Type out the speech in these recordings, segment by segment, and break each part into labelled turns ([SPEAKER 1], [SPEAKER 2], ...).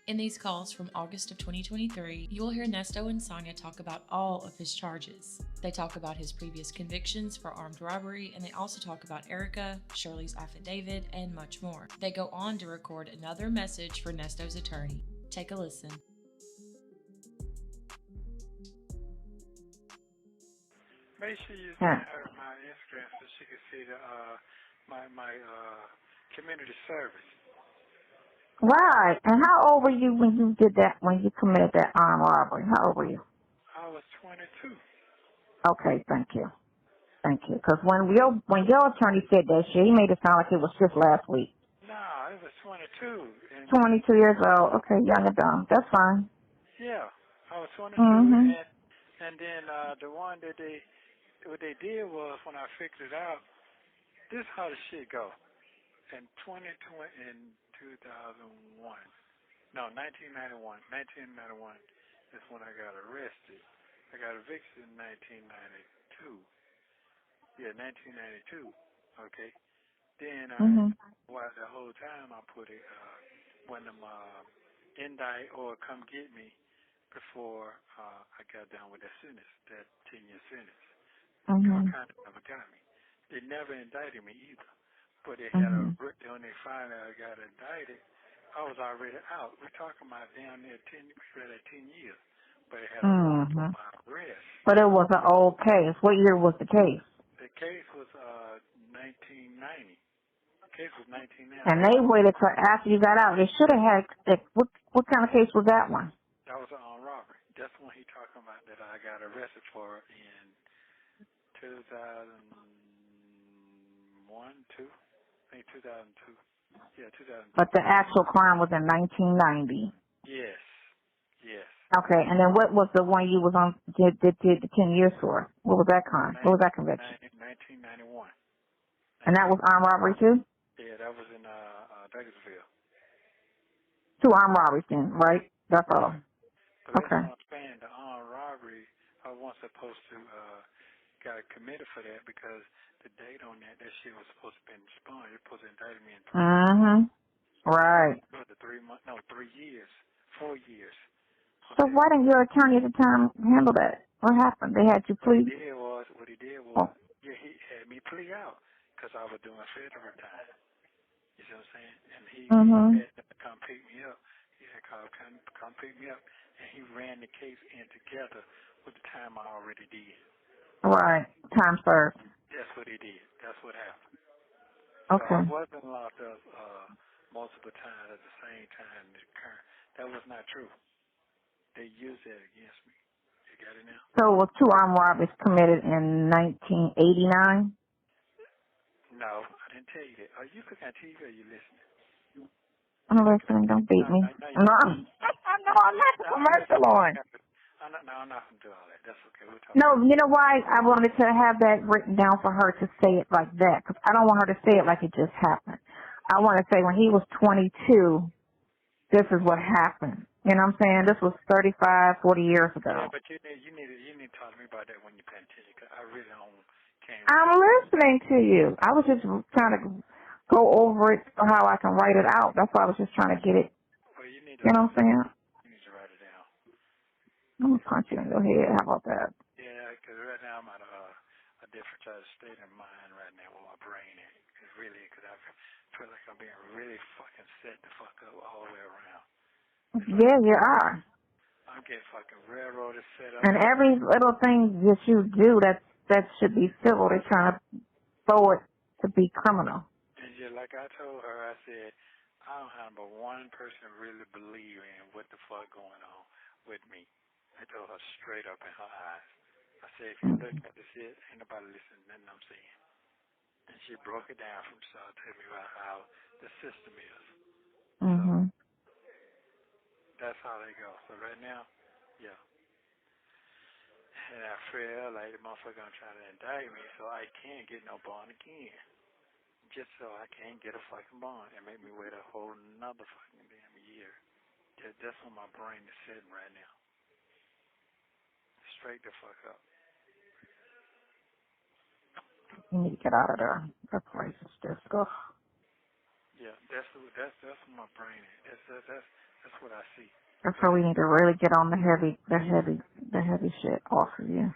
[SPEAKER 1] In these calls from August of 2023, you will hear Nesto and Sonya talk about all of his charges. They talk about his previous convictions for armed robbery, and they also talk about Erica, Shirley's affidavit, and much more. They go on to record another message for Nesto's attorney. Take a listen.
[SPEAKER 2] Make sure you send her my Instagram so she can see my community service.
[SPEAKER 3] Right. And how old were you when you did that, when you committed that armed robbery? How old were you?
[SPEAKER 2] I was 22.
[SPEAKER 3] Okay, thank you. Thank you. Because when your attorney said that shit, he made it sound like it was just last week.
[SPEAKER 2] Nah, it was 22. And
[SPEAKER 3] 22 years old. Okay, young and dumb. That's fine.
[SPEAKER 2] yeah, I was 22.
[SPEAKER 3] Mm-hmm.
[SPEAKER 2] And then the one that what they did was, when I figured it out, this is how the shit go. In 2001. No, 1991. 1991 is when I got arrested. I got evicted in 1992. Yeah, 1992. Okay. Then well, the whole time I put it, when them indict or come get me before I got done with that sentence, that 10-year sentence. God kind of never got me. They never indicted me either. But they had when they finally got indicted, I was already out. We're talking about down there 10 years. But it had a warrant for my arrest.
[SPEAKER 3] But it was an old case. What year was the case?
[SPEAKER 2] The case was 1990. The case was 1990.
[SPEAKER 3] And they waited till after you got out. They should have had, what kind of case was that one?
[SPEAKER 2] That was an armed robbery. That's the one he talking about that I got arrested for in 2001, 2? I think 2002. Yeah, 2002.
[SPEAKER 3] But the actual crime was in 1990.
[SPEAKER 2] Yes. Yes.
[SPEAKER 3] Okay, and then what was the one you was on, did the 10 years for? What was that crime? What was that conviction?
[SPEAKER 2] 1991.
[SPEAKER 3] And that was armed robbery too?
[SPEAKER 2] Yeah, that was in Douglasville.
[SPEAKER 3] 2 armed robberies then, right? That's all.
[SPEAKER 2] But
[SPEAKER 3] Okay.
[SPEAKER 2] that's what I'm saying. The armed robbery, I wasn't supposed to got committed for that because the date on that shit was supposed to be expunged. You're supposed to indict me in 3 months.
[SPEAKER 3] Right.
[SPEAKER 2] The 3 months, no, 3 years, 4 years.
[SPEAKER 3] So why didn't your attorney at the time handle that? What happened? They had you plead?
[SPEAKER 2] What he did was, yeah, he had me plea out because I was doing federal time. You see what I'm saying? And he had to come pick me up. He had to come pick me up, and he ran the case in together with the time I already did.
[SPEAKER 3] Right. Time served.
[SPEAKER 2] That's what he did. That's what happened.
[SPEAKER 3] Okay.
[SPEAKER 2] So I wasn't locked up multiple times at the same time. That was not true. They used that against me. You got it now?
[SPEAKER 3] So it was 2 armed robberies committed in 1989?
[SPEAKER 2] No, I didn't tell you that. Are you looking at TV or are you listening?
[SPEAKER 3] I'm listening. Don't beat me. No, I'm not the commercial on.
[SPEAKER 2] I'm not going to do all that. That's okay. We'll talk.
[SPEAKER 3] No, you know why I wanted to have that written down for her to say it like that? Because I don't want her to say it like it just happened. I want to say when he was 22, this is what happened. You know what I'm saying? This was 35, 40 years ago.
[SPEAKER 2] Yeah, but you need to talk to me about that when you're paying attention, because I really can't.
[SPEAKER 3] I'm listening to you. I was just trying to go over it for how I can write it out. That's why I was just trying to get it.
[SPEAKER 2] Well, you
[SPEAKER 3] know what I'm saying?
[SPEAKER 2] You need to write it down.
[SPEAKER 3] I'm going to punch you in your head. How about that?
[SPEAKER 2] Yeah, because right now I'm at a different state of mind right now where my brain is. Because I feel like I'm being really fucking set the fuck up all the way around.
[SPEAKER 3] Yeah, you are.
[SPEAKER 2] I'm getting fucking railroaded, set up.
[SPEAKER 3] And every little thing that you do that should be civil, they're trying to throw it to be criminal.
[SPEAKER 2] And yeah, like I told her, I said, I don't have but one person really believe in what the fuck going on with me. I told her straight up in her eyes. I said, if you look at this shit, ain't nobody listening to nothing I'm saying. And she broke it down from so tell me about how the system is. So that's how they go. So right now, yeah. And I feel like the motherfucker gonna try to indict me so I can't get no bond again. Just so I can't get a fucking bond and make me wait a whole another fucking damn year. That's where my brain is sitting right now. Straight the fuck up.
[SPEAKER 3] You need to get out of there. That place is just, ugh.
[SPEAKER 2] Yeah, that's where my brain is. That's That's what I see.
[SPEAKER 3] That's
[SPEAKER 2] But
[SPEAKER 3] why we need to really get on the heavy shit off of you.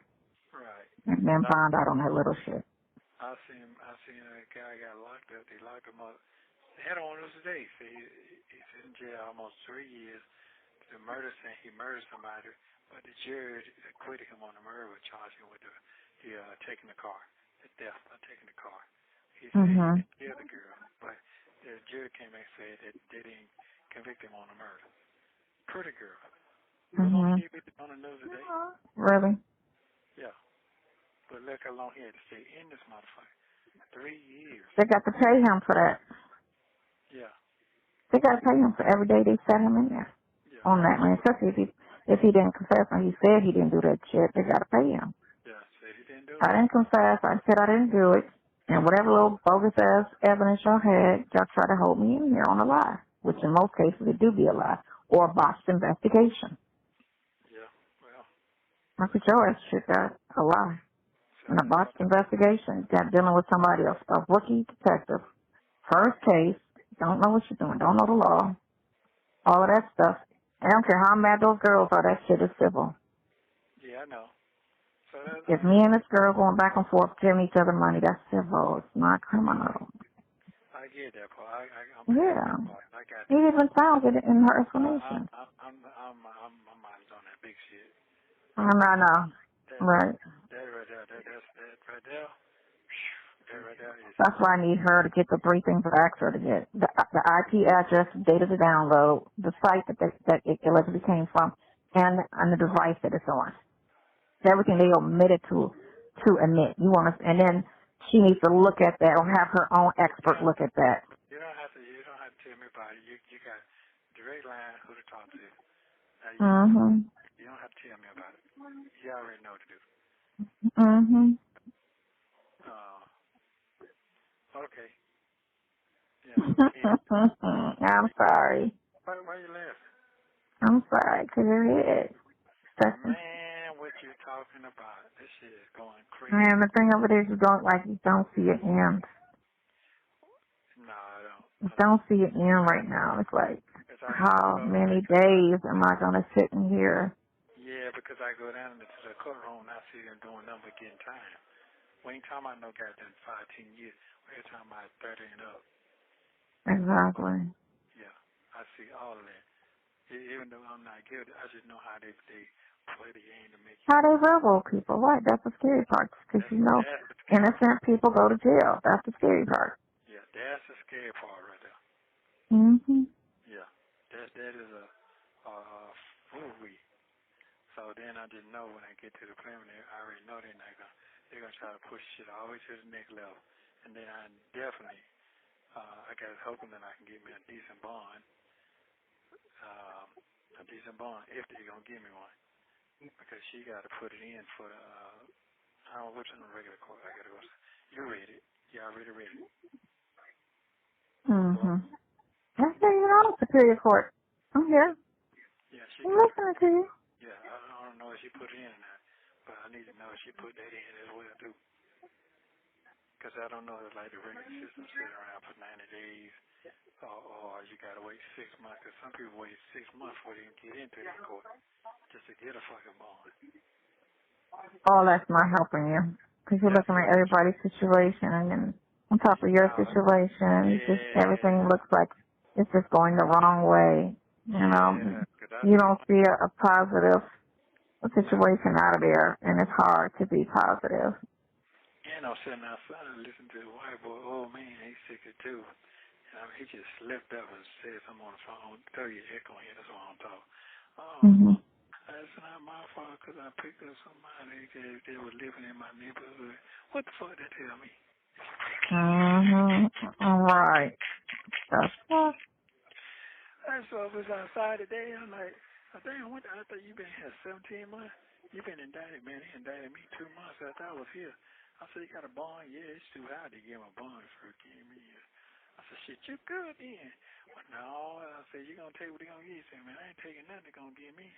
[SPEAKER 2] right.
[SPEAKER 3] And then find out on that little shit.
[SPEAKER 2] I seen a guy got locked up. They locked him up. They had him on this today. So he's in jail almost 3 years. The murder saying he murdered somebody, but the jury acquitted him on the murder, charged him with taking the car, the theft of taking the car. He said he didn't kill the girl, but the jury came and said that they didn't convict him on the murder. Pretty girl. He was on TV on the news today.
[SPEAKER 3] Really?
[SPEAKER 2] Yeah. But look how long he had to stay in this motherfucker. 3 years.
[SPEAKER 3] They got to pay him for that.
[SPEAKER 2] Yeah.
[SPEAKER 3] They got to pay him for every day they set him in there.
[SPEAKER 2] Yeah.
[SPEAKER 3] On that one, especially if he didn't confess and he said he didn't do that shit, they got to pay him.
[SPEAKER 2] Yeah, said he didn't do it.
[SPEAKER 3] I didn't confess. I said I didn't do it. And whatever little bogus ass evidence y'all had, y'all try to hold me in here on a lie, which in most cases it do be a lie, or a botched investigation.
[SPEAKER 2] Yeah, well.
[SPEAKER 3] That's what your ass shit got, a lie.
[SPEAKER 2] So
[SPEAKER 3] And a botched investigation, got dealing with somebody else, a rookie detective, first case, don't know what you're doing, don't know the law, all of that stuff. I don't care how mad those girls are, that shit is civil.
[SPEAKER 2] yeah, I know. So that's,
[SPEAKER 3] If me and this girl going back and forth giving each other money, that's civil. It's not criminal.
[SPEAKER 2] I get that part. I'm past
[SPEAKER 3] Yeah.
[SPEAKER 2] that part. I got
[SPEAKER 3] He
[SPEAKER 2] that.
[SPEAKER 3] even found it in her
[SPEAKER 2] I'm
[SPEAKER 3] explanation.
[SPEAKER 2] mind on that big shit.
[SPEAKER 3] I know.
[SPEAKER 2] That
[SPEAKER 3] Right.
[SPEAKER 2] that right there, that right there. That right there is.
[SPEAKER 3] That's why I need her to get the three things I asked her to get. The IP address, data to download, the site that it allegedly came from, and the device that it's on. Everything they omitted to admit. And then she needs to look at that or have her own expert look at that.
[SPEAKER 2] You don't have to tell me about it. You got direct line who to talk to. You don't have to tell me about it. You already know what to do. Okay. Yeah.
[SPEAKER 3] I'm sorry.
[SPEAKER 2] Why you laughing?
[SPEAKER 3] I'm sorry, 'cause it is.
[SPEAKER 2] Man, what you talking about? This shit is going crazy.
[SPEAKER 3] And the thing of it is, you don't see it end.
[SPEAKER 2] No, I don't.
[SPEAKER 3] You don't see it end right now. It's like,
[SPEAKER 2] I
[SPEAKER 3] how many days am I going to sit in here?
[SPEAKER 2] Yeah, because I go down into the courtroom and I see them doing nothing but getting time. We ain't talking about no goddamn 5, 10 years. We're talking about 30 and up.
[SPEAKER 3] Exactly.
[SPEAKER 2] Yeah, I see all of that. Even though I'm not guilty, I just know how they play the game to make you.
[SPEAKER 3] How they rebel people, right? That's the scary part. Because innocent people go to jail. That's the scary part.
[SPEAKER 2] Yeah, that's the scary part right there. Yeah, that is a foolery. So then I just know when I get to the preliminary, I already know they're gonna try to push shit all the way to the next level. And then I definitely, I got hoping that I can get me a decent bond. If they're gonna give me one, because she got to put it in for the. I don't know what's in the regular court. I gotta go. You read it. You already read it.
[SPEAKER 3] I say you're on Superior Court. I'm here.
[SPEAKER 2] Yeah,
[SPEAKER 3] I'm listening to you.
[SPEAKER 2] Yeah, I don't know if she put it in or not, but I need to know if she put that in as well too. Because I don't know if like the regular system sitting around for 90 days, or you gotta wait 6 months. Because some people wait 6 months before they can get into that court just to get a fucking bond.
[SPEAKER 3] Oh, that's not helping you. Because you're looking at everybody's situation and then on top of your situation, it's just everything looks like it's just going the wrong way. You know, you don't see a positive situation out of there, and it's hard to be positive.
[SPEAKER 2] And I'm sitting outside and listening to the white boy. Oh man, he's 62. I mean, he just slipped up and said something on the phone. Throw your echo in, that's what I'm talking. That's not my fault because I picked up somebody that they were living in my neighborhood. What the fuck did they tell me?
[SPEAKER 3] All right.
[SPEAKER 2] So I was outside today. I'm like, damn, I thought you been here 17 months. You been indicted, man. He indicted me 2 months after I was here. I said, you got a bond? Yeah, it's too high to give him a bond for getting me here. I said, shit, you good then? Well, no. I said, you going to take what they going to give you? He said, man, I ain't taking nothing they're going to give me.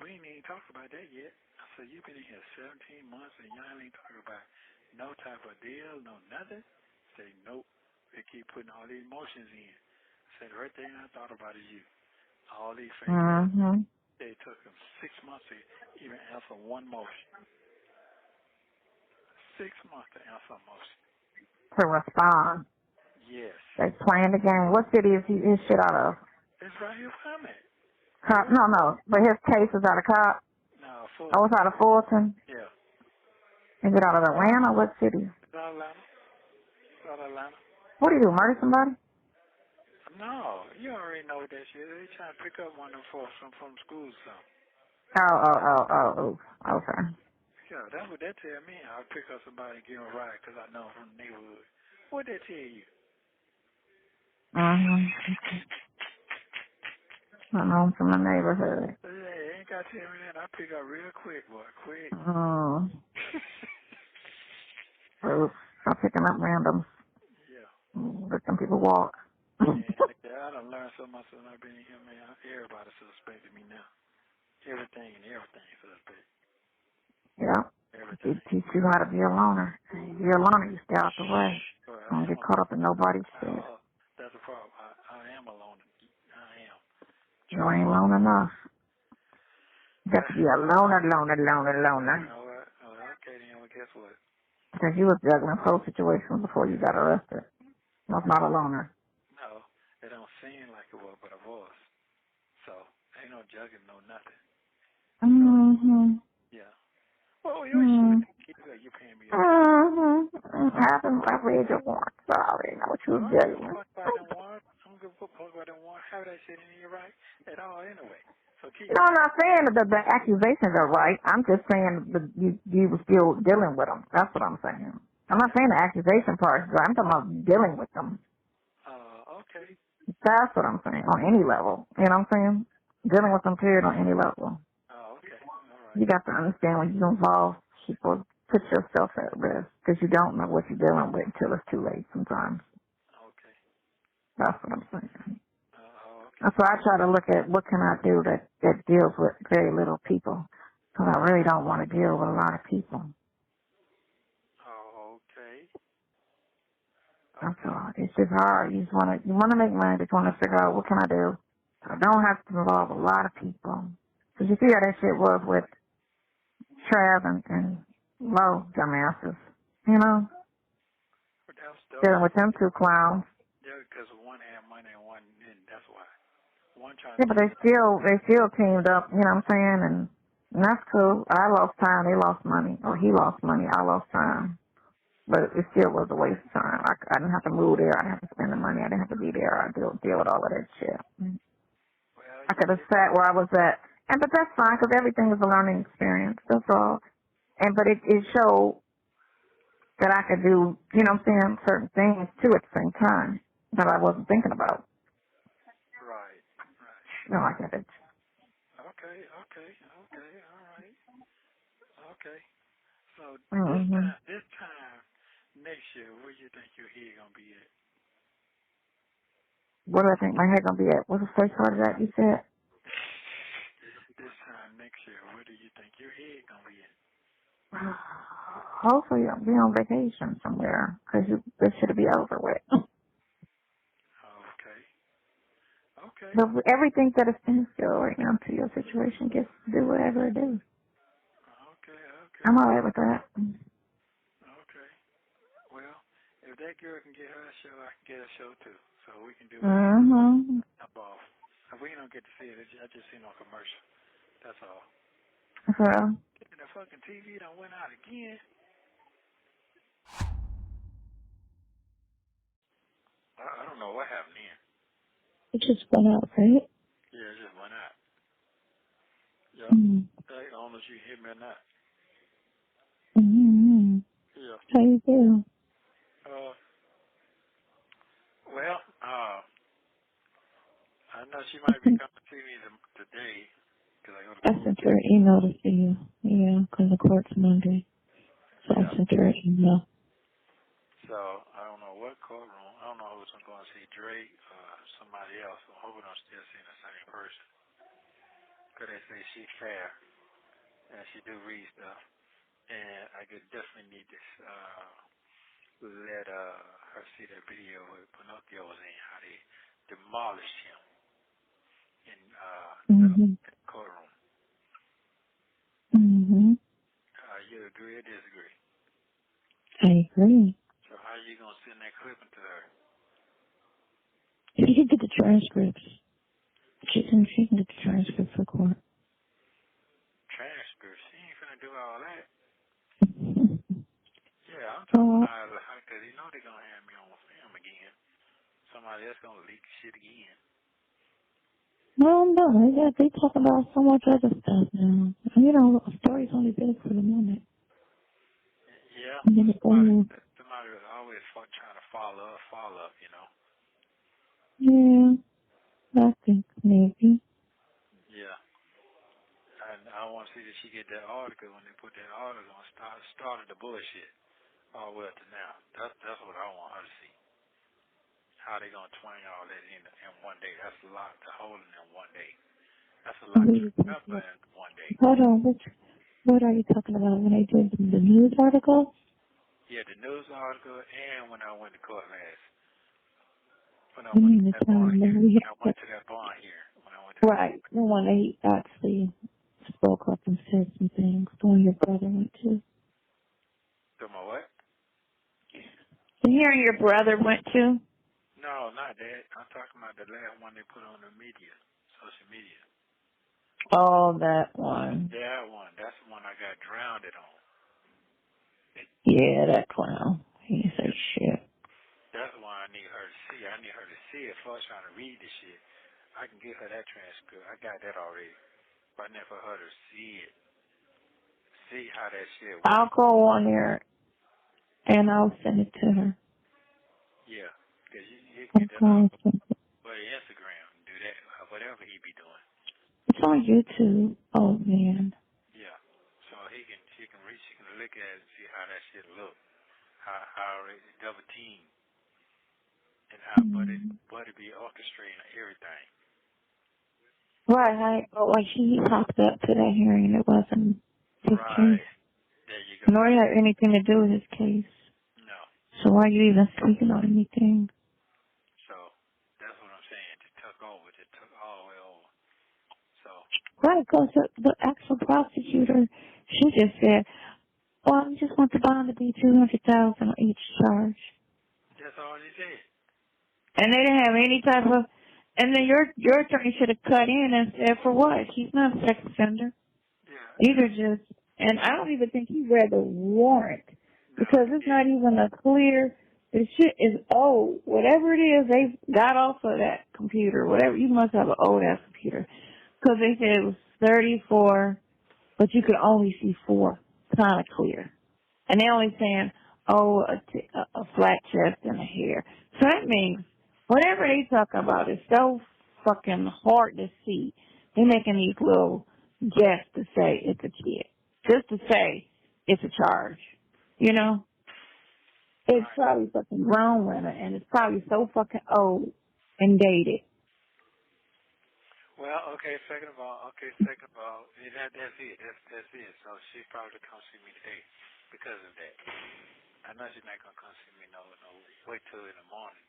[SPEAKER 2] We ain't even talked about that yet. I said, you been in here 17 months and y'all ain't talking about no type of deal, no nothing? I said, nope. They keep putting all these emotions in. I said, right there, I thought about is you. All these fake ass.
[SPEAKER 3] Mm-hmm.
[SPEAKER 2] They took them 6 months to even answer one motion. 6 months to answer a motion.
[SPEAKER 3] To respond.
[SPEAKER 2] Yes.
[SPEAKER 3] They playing the game. What city is his shit out of?
[SPEAKER 2] It's right here from it.
[SPEAKER 3] No. But his case is out of Cobb.
[SPEAKER 2] No,
[SPEAKER 3] Oh, it's out of Fulton.
[SPEAKER 2] Yeah.
[SPEAKER 3] Is it out of Atlanta? What city?
[SPEAKER 2] It's out of Atlanta. It's out of Atlanta.
[SPEAKER 3] What do you do? Murder somebody?
[SPEAKER 2] No, you already know that shit. They trying to pick up one of them folks from school or something.
[SPEAKER 3] Oh. Okay.
[SPEAKER 2] Yeah, that's what they tell me. I'll pick up somebody and give them a ride because I know them from the neighborhood. What they tell you?
[SPEAKER 3] Mm-hmm. I know him from the neighborhood.
[SPEAKER 2] Yeah, they ain't got to tell me that. I pick up real quick, boy. Quick.
[SPEAKER 3] Oops. I'm picking up randoms.
[SPEAKER 2] Yeah.
[SPEAKER 3] Let some people walk.
[SPEAKER 2] Yeah, I done learned so much since I've been here, man. Everybody suspected me now. Everything suspect.
[SPEAKER 3] Yeah. They
[SPEAKER 2] Everything.
[SPEAKER 3] teach you how to be a loner. If you're a loner, you stay out the way.
[SPEAKER 2] Well,
[SPEAKER 3] Don't get caught up in nobody's shit.
[SPEAKER 2] that's the problem. I am alone. I am.
[SPEAKER 3] You ain't alone enough. You got to be a loner.
[SPEAKER 2] You know what? Okay, then. Well, guess what?
[SPEAKER 3] Because you was juggling whole situations before you got arrested. That's not a loner.
[SPEAKER 2] No, it don't seem like it was, but it was. So, ain't no jugging, no nothing.
[SPEAKER 3] Mm-hmm.
[SPEAKER 2] Yeah. Well, you should you paying me a bill.
[SPEAKER 3] I read your warrant. Sorry, I know what you was juggling.
[SPEAKER 2] I don't give a fuck about them warrants. How that shit in here right at all anyway. So keep
[SPEAKER 3] No, I'm not saying that the accusations are right. I'm just saying that you were still dealing with them. That's what I'm saying. I'm not saying the accusation part is right. I'm talking about dealing with them.
[SPEAKER 2] Okay.
[SPEAKER 3] That's what I'm saying, on any level. You know what I'm saying? Dealing with them, period, on any level.
[SPEAKER 2] Oh, okay. All right.
[SPEAKER 3] You got to understand when you involve people, put yourself at risk, because you don't know what you're dealing with until it's too late sometimes.
[SPEAKER 2] Okay.
[SPEAKER 3] That's what I'm saying.
[SPEAKER 2] Okay.
[SPEAKER 3] That's why I try to look at what can I do that deals with very little people, because I really don't want to deal with a lot of people.
[SPEAKER 2] Okay.
[SPEAKER 3] That's all. It's just hard. You want to make money. Just want to figure out what can I do. I don't have to involve a lot of people. Because you see how that shit was with Trav and Low dumbasses. You know? Dealing with them two clowns.
[SPEAKER 2] Yeah, because one had money and one didn't. That's why. One trying
[SPEAKER 3] Yeah,
[SPEAKER 2] to
[SPEAKER 3] but they still teamed up. You know what I'm saying? And that's cool. I lost time. They lost money. Or he lost money. I lost time. But it still was a waste of time. I didn't have to move there. I didn't have to spend the money. I didn't have to be there. I deal with all of that shit.
[SPEAKER 2] Well,
[SPEAKER 3] I could have sat where I was at. But that's fine, because everything is a learning experience. That's all. But it showed that I could do, you know what I'm saying, certain things too at the same time that I wasn't thinking about.
[SPEAKER 2] Right.
[SPEAKER 3] You know, I get it.
[SPEAKER 2] Okay. All right. Okay. So
[SPEAKER 3] Mm-hmm.
[SPEAKER 2] this time next year, where you think your head gonna be at?
[SPEAKER 3] What do I think my head gonna be at? What's the first part of that you said?
[SPEAKER 2] This time next year, where do you think your head gonna be at?
[SPEAKER 3] Hopefully I'll be on vacation somewhere, because this should be over with.
[SPEAKER 2] Okay. Okay.
[SPEAKER 3] But everything that is in still right now until your situation gets to do whatever it is.
[SPEAKER 2] Okay.
[SPEAKER 3] I'm alright with that.
[SPEAKER 2] Okay. Well, if that girl can get her show, I can get a show too. So we can do whatever.
[SPEAKER 3] Mm-hmm.
[SPEAKER 2] Up off. If we don't get to see it, I just seen on commercial. That's all.
[SPEAKER 3] So,
[SPEAKER 2] The fucking TV done went out again. I don't know what happened then.
[SPEAKER 3] it just went out, right?
[SPEAKER 2] Yeah, it just went out. Yep.
[SPEAKER 3] Mm-hmm.
[SPEAKER 2] I don't know if you hear me or not.
[SPEAKER 3] Mm-hmm.
[SPEAKER 2] Yeah.
[SPEAKER 3] How you feel?
[SPEAKER 2] Well, I know she might be coming to me today because I go to
[SPEAKER 3] I
[SPEAKER 2] court.
[SPEAKER 3] sent her an email to see you. Yeah, because the court's Monday. So I
[SPEAKER 2] Yeah.
[SPEAKER 3] sent her an email.
[SPEAKER 2] So I don't know what courtroom. I don't know who's going to see Drake or somebody else. I'm hoping I'm still seeing the same person because they say she's fair and she do read stuff. And I could definitely need to let her see that video where Pinocchio was in, how they demolished him. in the courtroom. You agree or disagree?
[SPEAKER 3] I agree.
[SPEAKER 2] So how are you going to send that clipping to her?
[SPEAKER 3] She can get the transcripts. She can get the transcripts for court.
[SPEAKER 2] Transcripts? She ain't finna do all that. Yeah, I'm talking about because you know they're going to have me on film again. Somebody else going to leak shit again.
[SPEAKER 3] No, they talk about so much other stuff now. You know, a story's only big for the moment.
[SPEAKER 2] Yeah,
[SPEAKER 3] And then
[SPEAKER 2] somebody was always trying to follow up, you know.
[SPEAKER 3] Yeah, I think maybe.
[SPEAKER 2] Yeah. And I want to see that she get that article when they put that article on started the bullshit all the way up to now. That's what I want her to see. How they gonna twang all that in one day? That's a lot to hold in one day. That's a lot to remember in one day.
[SPEAKER 3] Hold on, what are you talking about when I did the news article?
[SPEAKER 2] Yeah, the news article and when I went to court last. When I
[SPEAKER 3] You
[SPEAKER 2] went
[SPEAKER 3] mean
[SPEAKER 2] to
[SPEAKER 3] the
[SPEAKER 2] that
[SPEAKER 3] time
[SPEAKER 2] barn
[SPEAKER 3] that
[SPEAKER 2] here.
[SPEAKER 3] we
[SPEAKER 2] When I went
[SPEAKER 3] had
[SPEAKER 2] to that barn here. When I went to
[SPEAKER 3] right, the one that he actually spoke up and said some things, the one your brother went to.
[SPEAKER 2] To my what?
[SPEAKER 3] The hearing your brother went to?
[SPEAKER 2] No, not that. I'm talking about the last one they put on the media, social media.
[SPEAKER 3] Oh, that one.
[SPEAKER 2] That one. That's the one I got drowned on.
[SPEAKER 3] Yeah, that clown. He said shit.
[SPEAKER 2] That's the one I need her to see. I need her to see it first trying to read the shit. I can give her that transcript. I got that already. But I need for her to see it. See how that shit
[SPEAKER 3] I'll
[SPEAKER 2] works.
[SPEAKER 3] go on there and I'll send it to her.
[SPEAKER 2] Yeah. Because you can get that off of
[SPEAKER 3] Okay.
[SPEAKER 2] Instagram and do that, whatever he be doing.
[SPEAKER 3] It's on YouTube. Oh, man.
[SPEAKER 2] Yeah. So she can look at it and see how that shit look. How it's double team. And how Buddy be orchestrating everything.
[SPEAKER 3] Right, like he popped up to that hearing. It wasn't his case.
[SPEAKER 2] Right. There you go.
[SPEAKER 3] Nor had anything to do with his case.
[SPEAKER 2] No.
[SPEAKER 3] So why are you even speaking on anything?
[SPEAKER 2] So that's what I'm saying. It took over. It took all the way over. So
[SPEAKER 3] Right, because the actual prosecutor, she just said, well, I just want the bond to be $200,000 on each charge.
[SPEAKER 2] that's all he said.
[SPEAKER 3] And they didn't have any type of, and then your attorney should have cut in and said, for what? He's not a sex offender.
[SPEAKER 2] Yeah.
[SPEAKER 3] These are just, and I don't even think he read the warrant
[SPEAKER 2] No,
[SPEAKER 3] because
[SPEAKER 2] he
[SPEAKER 3] it's
[SPEAKER 2] did.
[SPEAKER 3] not even a clear, the shit is old. Whatever it is, they got off of that computer. Whatever, you must have an old ass computer. Because they said it was 34, but you could only see 4. Kind of clear. And they're only saying, oh, a flat chest and a hair. So that means whatever they talk about is so fucking hard to see. They're making these little guests to say it's a kid. Just to say it's a charge. You know? It's
[SPEAKER 2] Right.
[SPEAKER 3] probably fucking grown women and it's probably so fucking old and dated.
[SPEAKER 2] Well, okay. Second of all, yeah, that's it. That's it. So she probably come see me today because of that. I know she's not gonna come see me. No. Wait till in the morning.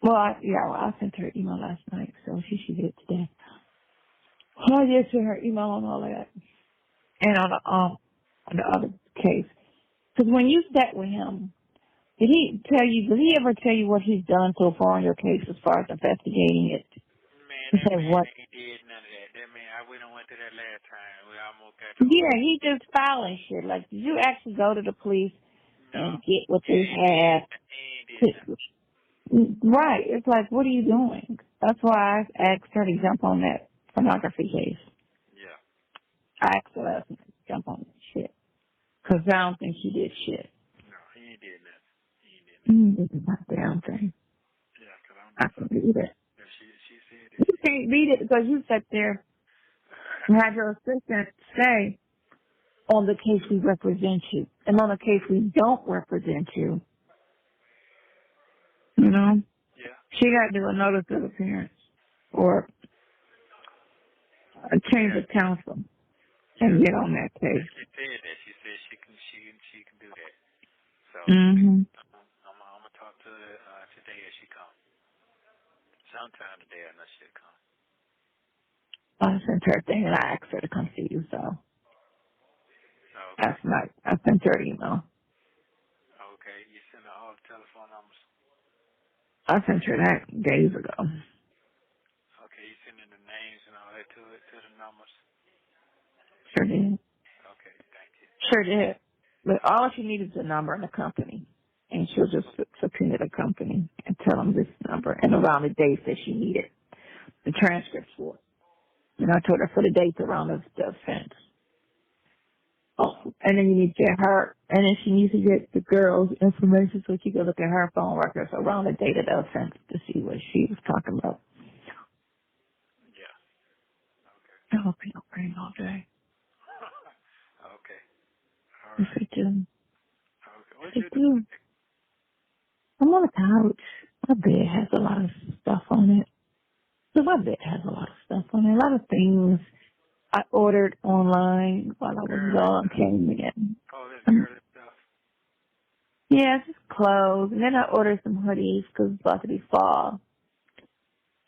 [SPEAKER 3] Well, I sent her an email last night, so she should get it today. I just sent her email on all that. And on the other case. Because when you sat with him, did he ever tell you what he's done so far on your case as far as investigating it?
[SPEAKER 2] Man,
[SPEAKER 3] He
[SPEAKER 2] that
[SPEAKER 3] said
[SPEAKER 2] man
[SPEAKER 3] what?
[SPEAKER 2] ain't did none of that. That man, we done went to that last time. We almost got the whole.
[SPEAKER 3] Yeah, he just filing shit. Like, did you actually go to the police
[SPEAKER 2] No.
[SPEAKER 3] and get what
[SPEAKER 2] He
[SPEAKER 3] they have?
[SPEAKER 2] ain't did nothing.
[SPEAKER 3] Right. It's like, what are you doing? That's why I asked her to jump on that pornography case.
[SPEAKER 2] Yeah.
[SPEAKER 3] I asked her last night to jump on that shit. Because I don't think she did shit.
[SPEAKER 2] No, he ain't did nothing. He ain't did nothing.
[SPEAKER 3] This is not the damn thing.
[SPEAKER 2] Yeah, 'cause I don't
[SPEAKER 3] I
[SPEAKER 2] know
[SPEAKER 3] can
[SPEAKER 2] something.
[SPEAKER 3] read it.
[SPEAKER 2] If she said that
[SPEAKER 3] You can't read it because you sat there and had your assistant say, on the case we represent you. And on the case we don't represent you, you know,
[SPEAKER 2] Yeah.
[SPEAKER 3] she got to do a notice of appearance or a change of counsel
[SPEAKER 2] Yeah.
[SPEAKER 3] and get on that case.
[SPEAKER 2] She said that. She said she can do that. So
[SPEAKER 3] Mm-hmm.
[SPEAKER 2] I'm gonna talk to her today as she comes. Sometime today I know she'll come.
[SPEAKER 3] I sent her a thing and I asked her to come see you, so
[SPEAKER 2] Okay.
[SPEAKER 3] last night I sent her an email.
[SPEAKER 2] Okay. You send her all the telephone numbers.
[SPEAKER 3] I sent her that days ago.
[SPEAKER 2] Okay. You sending the names and all that to it, to the numbers.
[SPEAKER 3] Sure did.
[SPEAKER 2] Okay. Thank you.
[SPEAKER 3] Sure did. But all she needs is a number and a company. And she'll just subpoena the company and tell them this number and around the dates that she needed the transcripts for. And I told her for the dates around the offense. Oh, and then you need to get her, and then she needs to get the girl's information so she can look at her phone records around the date of the offense to see what she was talking about.
[SPEAKER 2] Yeah. Okay.
[SPEAKER 3] I hope you don't rain all day.
[SPEAKER 2] Okay. All
[SPEAKER 3] If
[SPEAKER 2] right.
[SPEAKER 3] I do,
[SPEAKER 2] Okay. What
[SPEAKER 3] if
[SPEAKER 2] you
[SPEAKER 3] I
[SPEAKER 2] do?
[SPEAKER 3] do, I'm on the couch. My bed has a lot of stuff on it. So my bed has a lot of stuff on it. A lot of things I ordered online while I was
[SPEAKER 2] Girly
[SPEAKER 3] gone
[SPEAKER 2] stuff.
[SPEAKER 3] came in.
[SPEAKER 2] All this
[SPEAKER 3] Um,
[SPEAKER 2] girly stuff.
[SPEAKER 3] yeah, just clothes. And then I ordered some hoodies because it's about to be fall.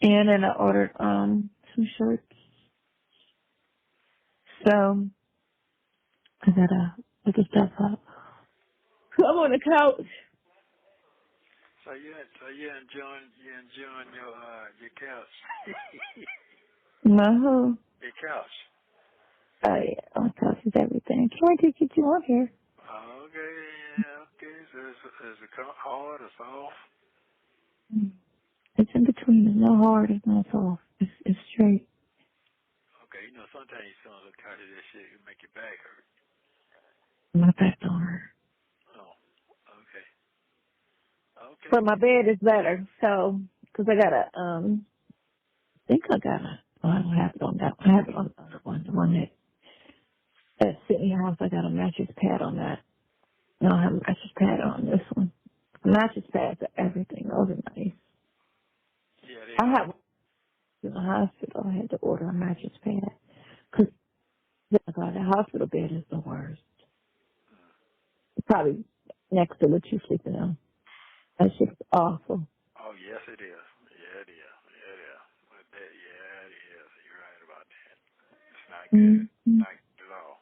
[SPEAKER 3] And then I ordered some shirts. So I gotta pick the stuff up. I'm on the couch.
[SPEAKER 2] So you enjoying your couch.
[SPEAKER 3] No.
[SPEAKER 2] Your couch.
[SPEAKER 3] Oh yeah, my couch is everything. Can't wait to get you on here.
[SPEAKER 2] Okay, yeah, okay. So is it hard or soft?
[SPEAKER 3] It's in between. It's not hard. It's not soft. It's straight.
[SPEAKER 2] Okay, sometimes you sit on the couch of this shit, it make your back hurt.
[SPEAKER 3] My back don't hurt.
[SPEAKER 2] Oh, okay. Okay.
[SPEAKER 3] But my bed is better. So, cause I got I think I got oh, I don't have it on that. I have it on the other one. The one that's sitting in the house. I got a mattress pad on that. I don't have a mattress pad on this one. Mattress pads are everything. Those are nice.
[SPEAKER 2] Yeah, they
[SPEAKER 3] I
[SPEAKER 2] are.
[SPEAKER 3] have in the hospital. I had to order a mattress pad because the hospital bed is the worst. Probably next to what you sleeping on. That shit's awful.
[SPEAKER 2] Oh, yes, it is. Yeah, it is. Yeah, it is. But yeah, it is. You're right about that. It's not good.
[SPEAKER 3] Mm-hmm.
[SPEAKER 2] Not good at all.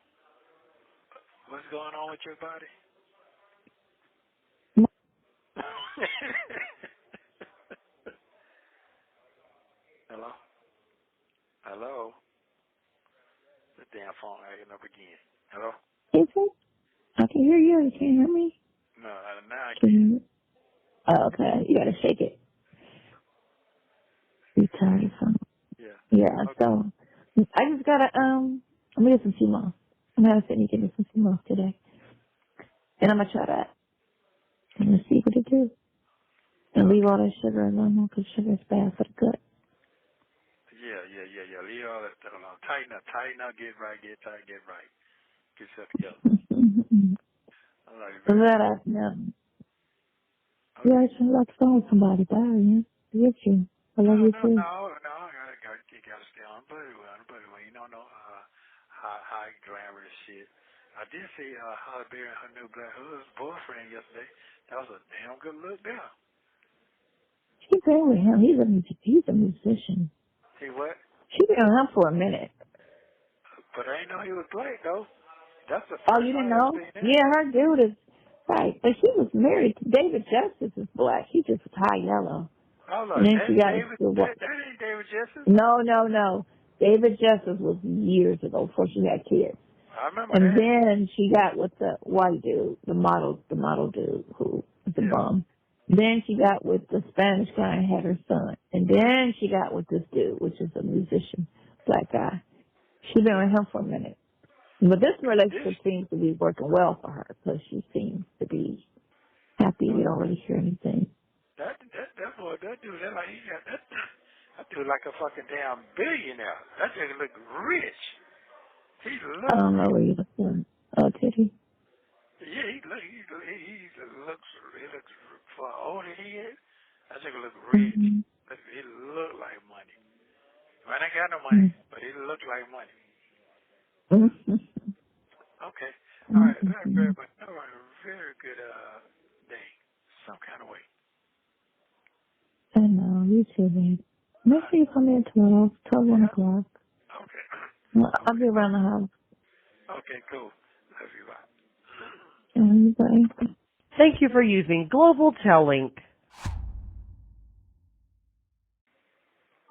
[SPEAKER 2] What's going on with your body? Hello? Hello? The damn phone acting up again. Hello?
[SPEAKER 3] Is it? I can hear you. You can't hear me?
[SPEAKER 2] No, now I
[SPEAKER 3] Can
[SPEAKER 2] can.
[SPEAKER 3] you? Oh, okay. You gotta shake it. You tired or something?
[SPEAKER 2] Yeah.
[SPEAKER 3] Yeah,
[SPEAKER 2] Okay.
[SPEAKER 3] so I just gotta I'm gonna get some CMOS. I'm gonna sit and get me some CMOS today. And I'm gonna try that. I'm gonna see what it do. And leave
[SPEAKER 2] Okay.
[SPEAKER 3] all that sugar alone because sugar is bad for the gut.
[SPEAKER 2] Yeah. Leave all that stuff alone. Tighten up, get right, get tight, get right. Get yourself together. I'm like,
[SPEAKER 3] So
[SPEAKER 2] very
[SPEAKER 3] that
[SPEAKER 2] good.
[SPEAKER 3] I yeah,
[SPEAKER 2] Okay.
[SPEAKER 3] I should like to phone somebody. Bye, yeah. Get you. I love
[SPEAKER 2] No.
[SPEAKER 3] you too.
[SPEAKER 2] You gotta stay on buddy well. You don't know high glamorous shit. I did see Holly Berry and her new black boyfriend yesterday. That was a damn good look there.
[SPEAKER 3] She's been with him. He's a musician.
[SPEAKER 2] See what?
[SPEAKER 3] She's been with him for a minute.
[SPEAKER 2] But I didn't know he was black though. That's the
[SPEAKER 3] Oh,
[SPEAKER 2] first
[SPEAKER 3] you didn't
[SPEAKER 2] time I've
[SPEAKER 3] know?
[SPEAKER 2] seen that.
[SPEAKER 3] Yeah, her dude is right. But she was married to David Justice is black. He just was high yellow.
[SPEAKER 2] Oh
[SPEAKER 3] And
[SPEAKER 2] look,
[SPEAKER 3] then
[SPEAKER 2] that
[SPEAKER 3] she
[SPEAKER 2] ain't
[SPEAKER 3] got
[SPEAKER 2] David.
[SPEAKER 3] into what?
[SPEAKER 2] That ain't David Justice.
[SPEAKER 3] No. David Justice was years ago before she had kids.
[SPEAKER 2] I remember
[SPEAKER 3] And
[SPEAKER 2] that.
[SPEAKER 3] then she got with the white dude, the model dude who was a
[SPEAKER 2] Yeah.
[SPEAKER 3] bum. Then she got with the Spanish guy and had her son. And then she got with this dude, which is a musician, black guy. She been
[SPEAKER 2] Yeah.
[SPEAKER 3] with him for a minute. But this
[SPEAKER 2] This.
[SPEAKER 3] relationship seems to be working well for her because she seems to be happy.
[SPEAKER 2] Oh,
[SPEAKER 3] You don't really hear anything.
[SPEAKER 2] that boy, that dude, that like he got that. That dude like a fucking damn billionaire. That nigga look rich. He
[SPEAKER 3] I
[SPEAKER 2] look
[SPEAKER 3] don't know
[SPEAKER 2] rich.
[SPEAKER 3] where you look from. Oh, Titty.
[SPEAKER 2] Yeah, he looks for how old he is. That nigga look rich.
[SPEAKER 3] Mm-hmm.
[SPEAKER 2] He look like money. Man, I ain't got no money,
[SPEAKER 3] Mm-hmm.
[SPEAKER 2] but he look like money.
[SPEAKER 3] Mm-hmm.
[SPEAKER 2] Okay. All right. Very,
[SPEAKER 3] Mm-hmm.
[SPEAKER 2] very, all right. Very good day. Some kind of way.
[SPEAKER 3] I know, you too, babe.
[SPEAKER 2] All
[SPEAKER 3] Make
[SPEAKER 2] right.
[SPEAKER 3] sure you come in tomorrow, 1
[SPEAKER 2] Yeah.
[SPEAKER 3] o'clock. I'll be around the house.
[SPEAKER 2] Okay, cool. Love you, bye.
[SPEAKER 3] Bye.
[SPEAKER 4] Thank you for using Global Tellink.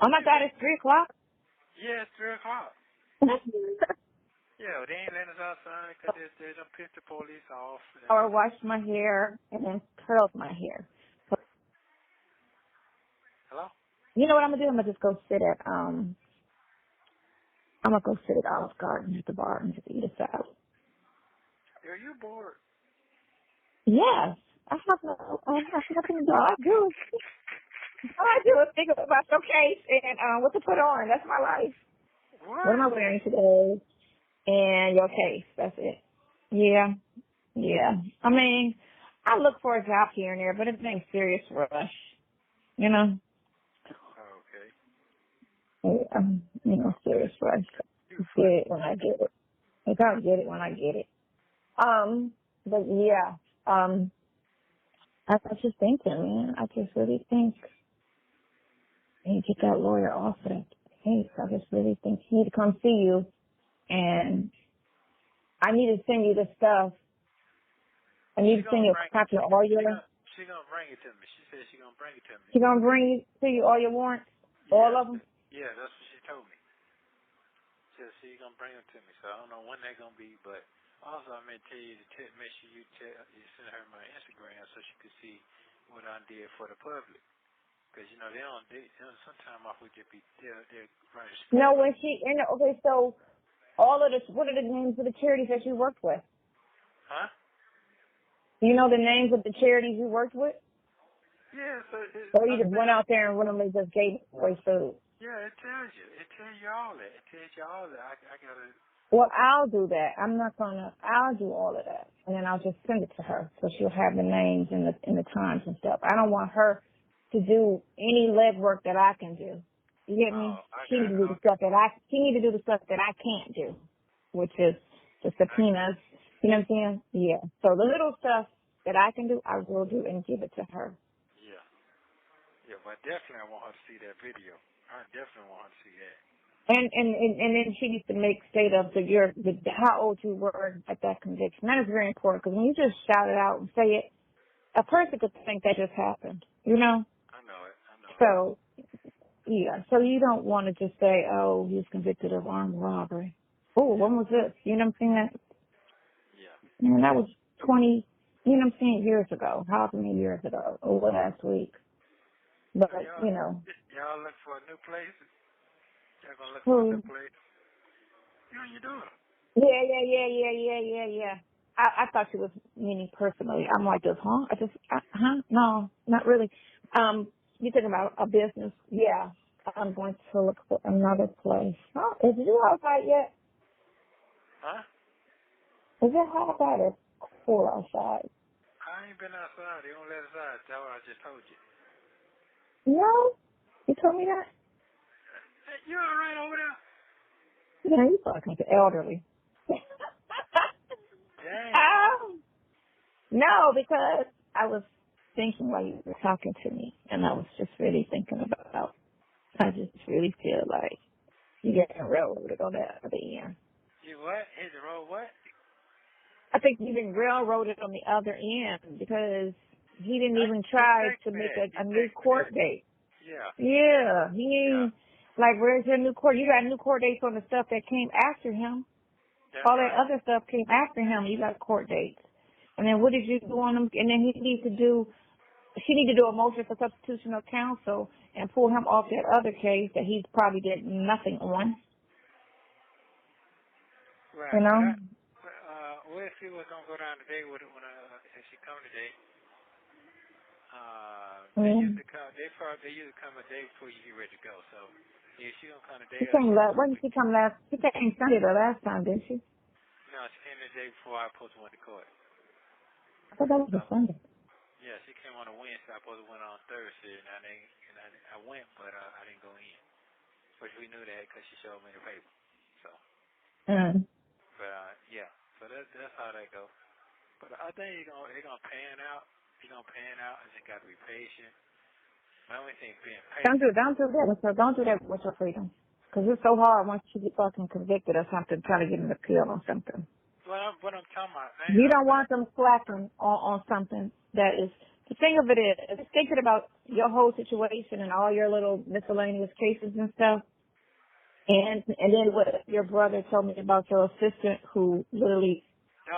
[SPEAKER 3] Oh my God, it's 3 o'clock.
[SPEAKER 2] Yeah, it's 3 o'clock. Yeah, they ain't letting us outside because they done pissed the police off.
[SPEAKER 3] Or wash my hair and then curled my hair.
[SPEAKER 2] Hello?
[SPEAKER 3] You know what I'm gonna do? I'm gonna just go sit at Olive Garden at the bar and just eat a salad.
[SPEAKER 2] Are you bored?
[SPEAKER 3] Yes, I have nothing to do. All I do is think about showcase and what to put on. That's my life. What am I wearing today? And your case. That's it. Yeah. I mean, I look for a job here and there, but it's ain't serious rush. You know?
[SPEAKER 2] Okay.
[SPEAKER 3] Yeah, serious rush. Get it when I get it. I gotta get it when I get it. But yeah, I was just thinking, man. I just really think I need to get that lawyer off of that case. I just really think he need to come see you, and I need to send you the stuff. I need to send you a copy of all your.
[SPEAKER 2] She gonna bring it to me. She said she gonna bring it to me.
[SPEAKER 3] She gonna bring to you all your warrants, all of them.
[SPEAKER 2] Yeah, that's what she told me. She said she gonna bring them to me. So I don't know when they're gonna be, but also I meant to tell you to make sure you send her my Instagram so she could see what I did for the public. Because you know they don't. Sometimes off would just be they're running.
[SPEAKER 3] No, when she okay, so all of the what are the names of the charities that you worked with?
[SPEAKER 2] Huh?
[SPEAKER 3] You know the names of the charities you worked with?
[SPEAKER 2] Yeah,
[SPEAKER 3] so you just went out there and randomly just gave away food.
[SPEAKER 2] Yeah, it tells you. It tells you all that. I gotta.
[SPEAKER 3] Well, I'll do that. I'll do all of that. And then I'll just send it to her so she'll have the names and the times and stuff. I don't want her to do any legwork that I can do. You get me? She need to do the stuff that I can't do, which is the subpoenas. You know what I'm saying? Yeah. So the little stuff that I can do, I will do and give it to her.
[SPEAKER 2] Yeah. Yeah, but definitely I want her to see that video. I definitely want her to see that.
[SPEAKER 3] And then she needs to make state of how old you were at that conviction. That is very important because when you just shout it out and say it, a person could think that just happened. You know?
[SPEAKER 2] I know it.
[SPEAKER 3] So, yeah. So you don't want to just say, oh, he was convicted of armed robbery. Oh, when was this? You know what I'm saying? Yeah. And that was 20, you know what I'm saying, years ago. However many years ago. Over last week. But, you know.
[SPEAKER 2] Y'all look for a new place? Y'all gonna look for a new place? How you doing?
[SPEAKER 3] Yeah. I thought she was meaning personally. I'm like this, huh? No, not really. You talking about a business? Yeah. I'm going to look for another place. Oh, is it outside yet?
[SPEAKER 2] Huh?
[SPEAKER 3] Is it hot outside or cool outside?
[SPEAKER 2] I ain't been outside. They don't let us out. That's what I just told you.
[SPEAKER 3] No? You told me that?
[SPEAKER 2] Hey, you all right over there?
[SPEAKER 3] Yeah, you talking to elderly.
[SPEAKER 2] Dang.
[SPEAKER 3] No, because I was thinking while you were talking to me, and I was just really thinking about, I just really feel like you getting railroaded on that other end.
[SPEAKER 2] You what? Hit the road what?
[SPEAKER 3] I think you've been railroaded on the other end because he didn't even try to make a new court date. Yeah. Like, where's your new court? You got new court dates on the stuff that came after him. All that other stuff came after him. You got court dates. And then what did you do on them? And then she needs to do a motion for substitution of counsel and pull him off that other case that he probably did nothing on.
[SPEAKER 2] Right.
[SPEAKER 3] You know?
[SPEAKER 2] What if he was going to go down today if she come today? They usually come a day before you get ready to go. So if she going to come today.
[SPEAKER 3] When did she come last? She came Sunday the last time, didn't she?
[SPEAKER 2] No, she came the day before I supposed to went to court.
[SPEAKER 3] I thought that was a Sunday.
[SPEAKER 2] Yeah, she came on a Wednesday. I supposed to went on Thursday, and I went, but I didn't go in. Which we knew that because she showed me the paper. So. But yeah, so that's how that goes. But I think they're gonna pan out. They're gonna pan out. I just got to be patient. My only thing being patient.
[SPEAKER 3] Don't do that with your freedom. Because it's so hard once you get fucking convicted or something, trying to get an appeal on something.
[SPEAKER 2] What I'm talking about.
[SPEAKER 3] You don't want them slacking on something that is, the thing of it is, thinking about your whole situation and all your little miscellaneous cases and stuff. And then what your brother told me about your assistant who literally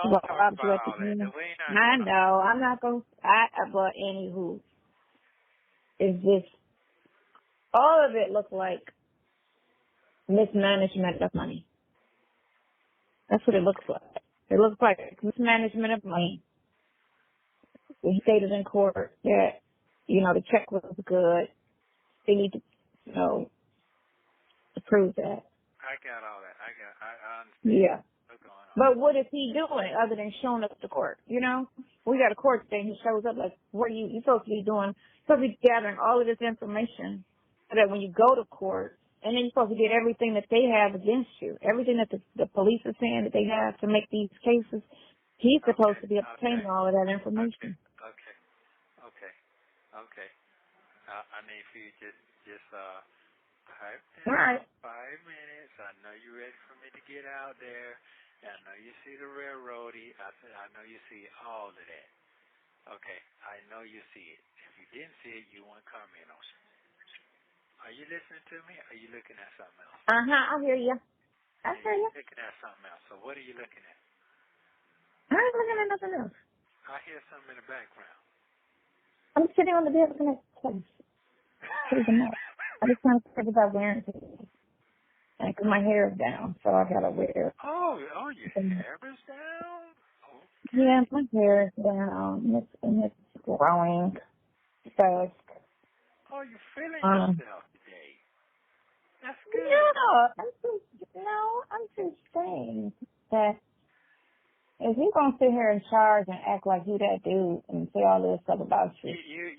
[SPEAKER 3] robbed you at the beginning. I know, I'm not going to, but anywho, is this, all of it looked like mismanagement of money. That's what it looks like. It looks like mismanagement of money. He stated in court that, the check was good. They need to, to prove that.
[SPEAKER 2] I got all that. I understand.
[SPEAKER 3] Yeah.
[SPEAKER 2] What's going on.
[SPEAKER 3] But what is he doing other than showing up to court? We got a court thing. He shows up like, what are you supposed to be doing? You're supposed to be gathering all of this information so that when you go to court, and then you're supposed to get everything that they have against you, everything that the police are saying that they have to make these cases. He's supposed to be obtaining all of that information.
[SPEAKER 2] Okay. I need for you just 5 minutes. I know you're ready for me to get out there. I know you see the railroadie. I know you see all of that. Okay, I know you see it. If you didn't see it, you won't comment on it. Are you listening to me? Or are you looking at something else?
[SPEAKER 3] I hear you. I hear you.
[SPEAKER 2] Looking at something else. So what are you looking at?
[SPEAKER 3] I ain't looking at nothing else.
[SPEAKER 2] I hear something in the background.
[SPEAKER 3] I'm sitting on the bed looking at the place. I just want to think about wearing it. Because my hair is down, so I got to wear it.
[SPEAKER 2] Oh, your hair is down? Okay.
[SPEAKER 3] Yeah, my hair is down. And it's growing fast.
[SPEAKER 2] Oh, you're feeling yourself today. That's good.
[SPEAKER 3] I'm just saying that if you're going to sit here and charge and act like you that dude and say all this stuff about you,
[SPEAKER 2] you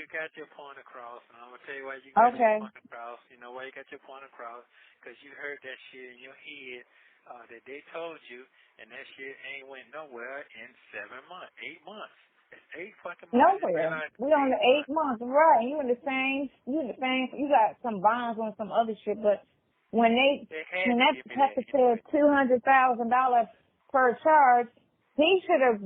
[SPEAKER 2] got your point across, and I'm going to tell you why you got your point across. You know why you got your point across? Because you heard that shit in your head that they told you, and that shit ain't went nowhere in 8 months. It's 8 fucking months.
[SPEAKER 3] Nowhere. We on the 8 months, right? You got some bonds on some other shit, but when that Pepper said $200,000 per charge, he should have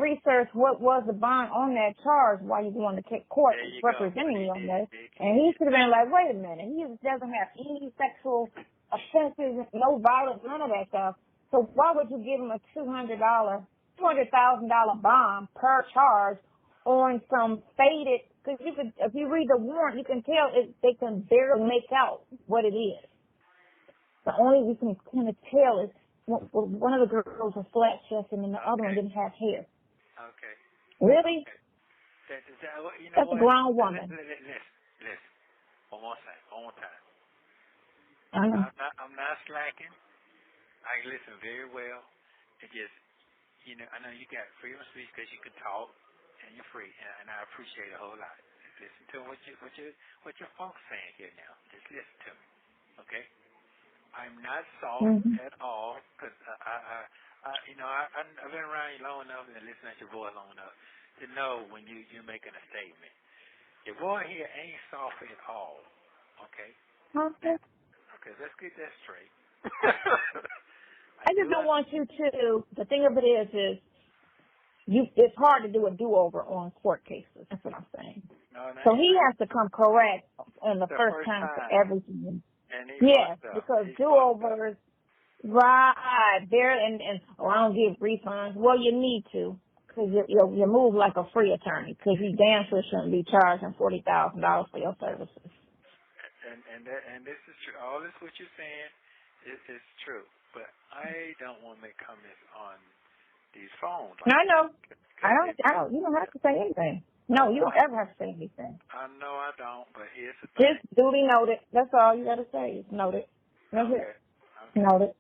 [SPEAKER 3] researched what was the bond on that charge while you going to court representing me on that. And he should have been like, wait a minute, he doesn't have any sexual offenses, no violence, none of that stuff. So why would you give him a $200,000 bond per charge on some faded? Because if you read the warrant, you can tell they can barely make out what it is. The only you can kind of tell is one of the girls was flat chested and the other one didn't have hair.
[SPEAKER 2] Okay.
[SPEAKER 3] Really?
[SPEAKER 2] Okay.
[SPEAKER 3] That's a grown woman.
[SPEAKER 2] Listen. One more time.
[SPEAKER 3] I know.
[SPEAKER 2] I'm not slacking. I listen very well. It just, I know you got freedom of speech because you can talk and you're free, and I appreciate it a whole lot. Listen to what your folks saying here now. Just listen to me, okay? I'm not soft at all because I've been around you long enough and listening to your voice long enough to know when you're making a statement. Your boy here ain't soft at all, okay?
[SPEAKER 3] Okay.
[SPEAKER 2] Okay, let's get that straight.
[SPEAKER 3] I just don't want you to. The thing of it is it's hard to do a do-over on court cases. That's what I'm saying. So he has to come correct on the first time for everything. Yes, because do-overs, right, there, and I don't give refunds. Well, you need to, because you move like a free attorney, because you damn sure shouldn't be charging $40,000 for your services.
[SPEAKER 2] And this is true. All this what you're saying is true. But I don't want to make comments on these phones.
[SPEAKER 3] No, I know. I don't. You don't have to say anything. No, you don't ever have to say anything.
[SPEAKER 2] I know I don't, but here's the thing.
[SPEAKER 3] Just duly noted. That's all you got to say. It's noted. That's it. Noted.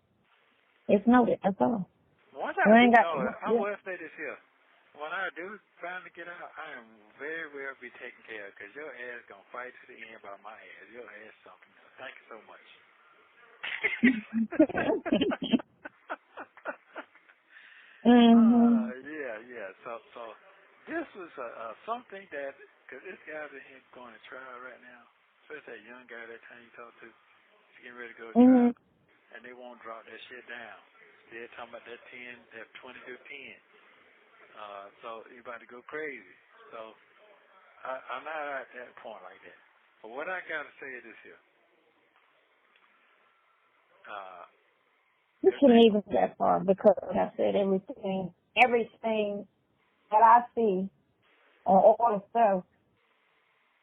[SPEAKER 3] It's noted. That's all.
[SPEAKER 2] Once I will say this here. When I do finally get out, I am very well be taken care of because your ass going to fight to the end by my ass. Your ass is something else. Thank you so much. Yeah. So this was something that, because this guy's in here going to trial right now, especially that young guy that time you talked to. getting ready to go to
[SPEAKER 3] Mhm.
[SPEAKER 2] trial, and they won't drop that shit down. They're talking about that 22 10. So you about to go crazy. So I'm not at that point like that. But what I gotta say is this here.
[SPEAKER 3] You shouldn't even go that far because, like I said, everything that I see on all the stuff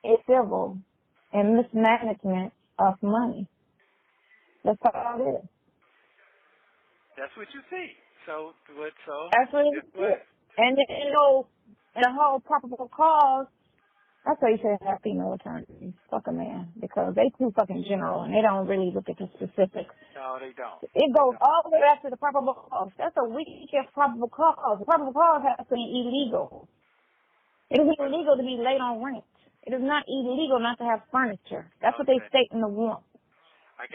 [SPEAKER 3] is civil and mismanagement of money. That's all it is.
[SPEAKER 2] That's what you see. So what? So
[SPEAKER 3] That's what it is. And the whole probable cause. That's why you should have female attorneys. Fuck a man, because they too fucking general and they don't really look at the specifics.
[SPEAKER 2] No, they don't.
[SPEAKER 3] It goes all the way back to the probable cause. That's a weakest probable cause. The probable cause has to be illegal. It is illegal to be late on rent. It is not illegal not to have furniture. That's what they state in the warrant.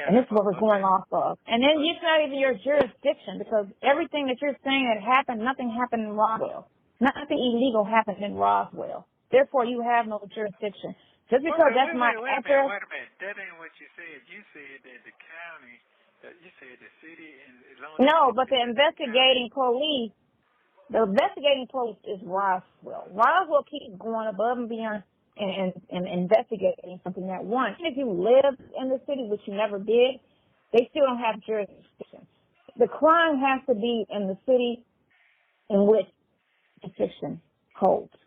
[SPEAKER 3] And this is what we're going off of. And then it's not even your jurisdiction, because everything that you're saying that happened, nothing happened in Roswell. Nothing illegal happened in Roswell. Therefore, you have no jurisdiction. Just because that's my address.
[SPEAKER 2] Wait a minute. That ain't what you said. You said that the county, you said the city.
[SPEAKER 3] No, but the investigating police is Roswell. Roswell keeps going above and beyond and investigating something that one. If you live in the city, which you never did, they still don't have jurisdiction. The crime has to be in the city in which the fiction holds.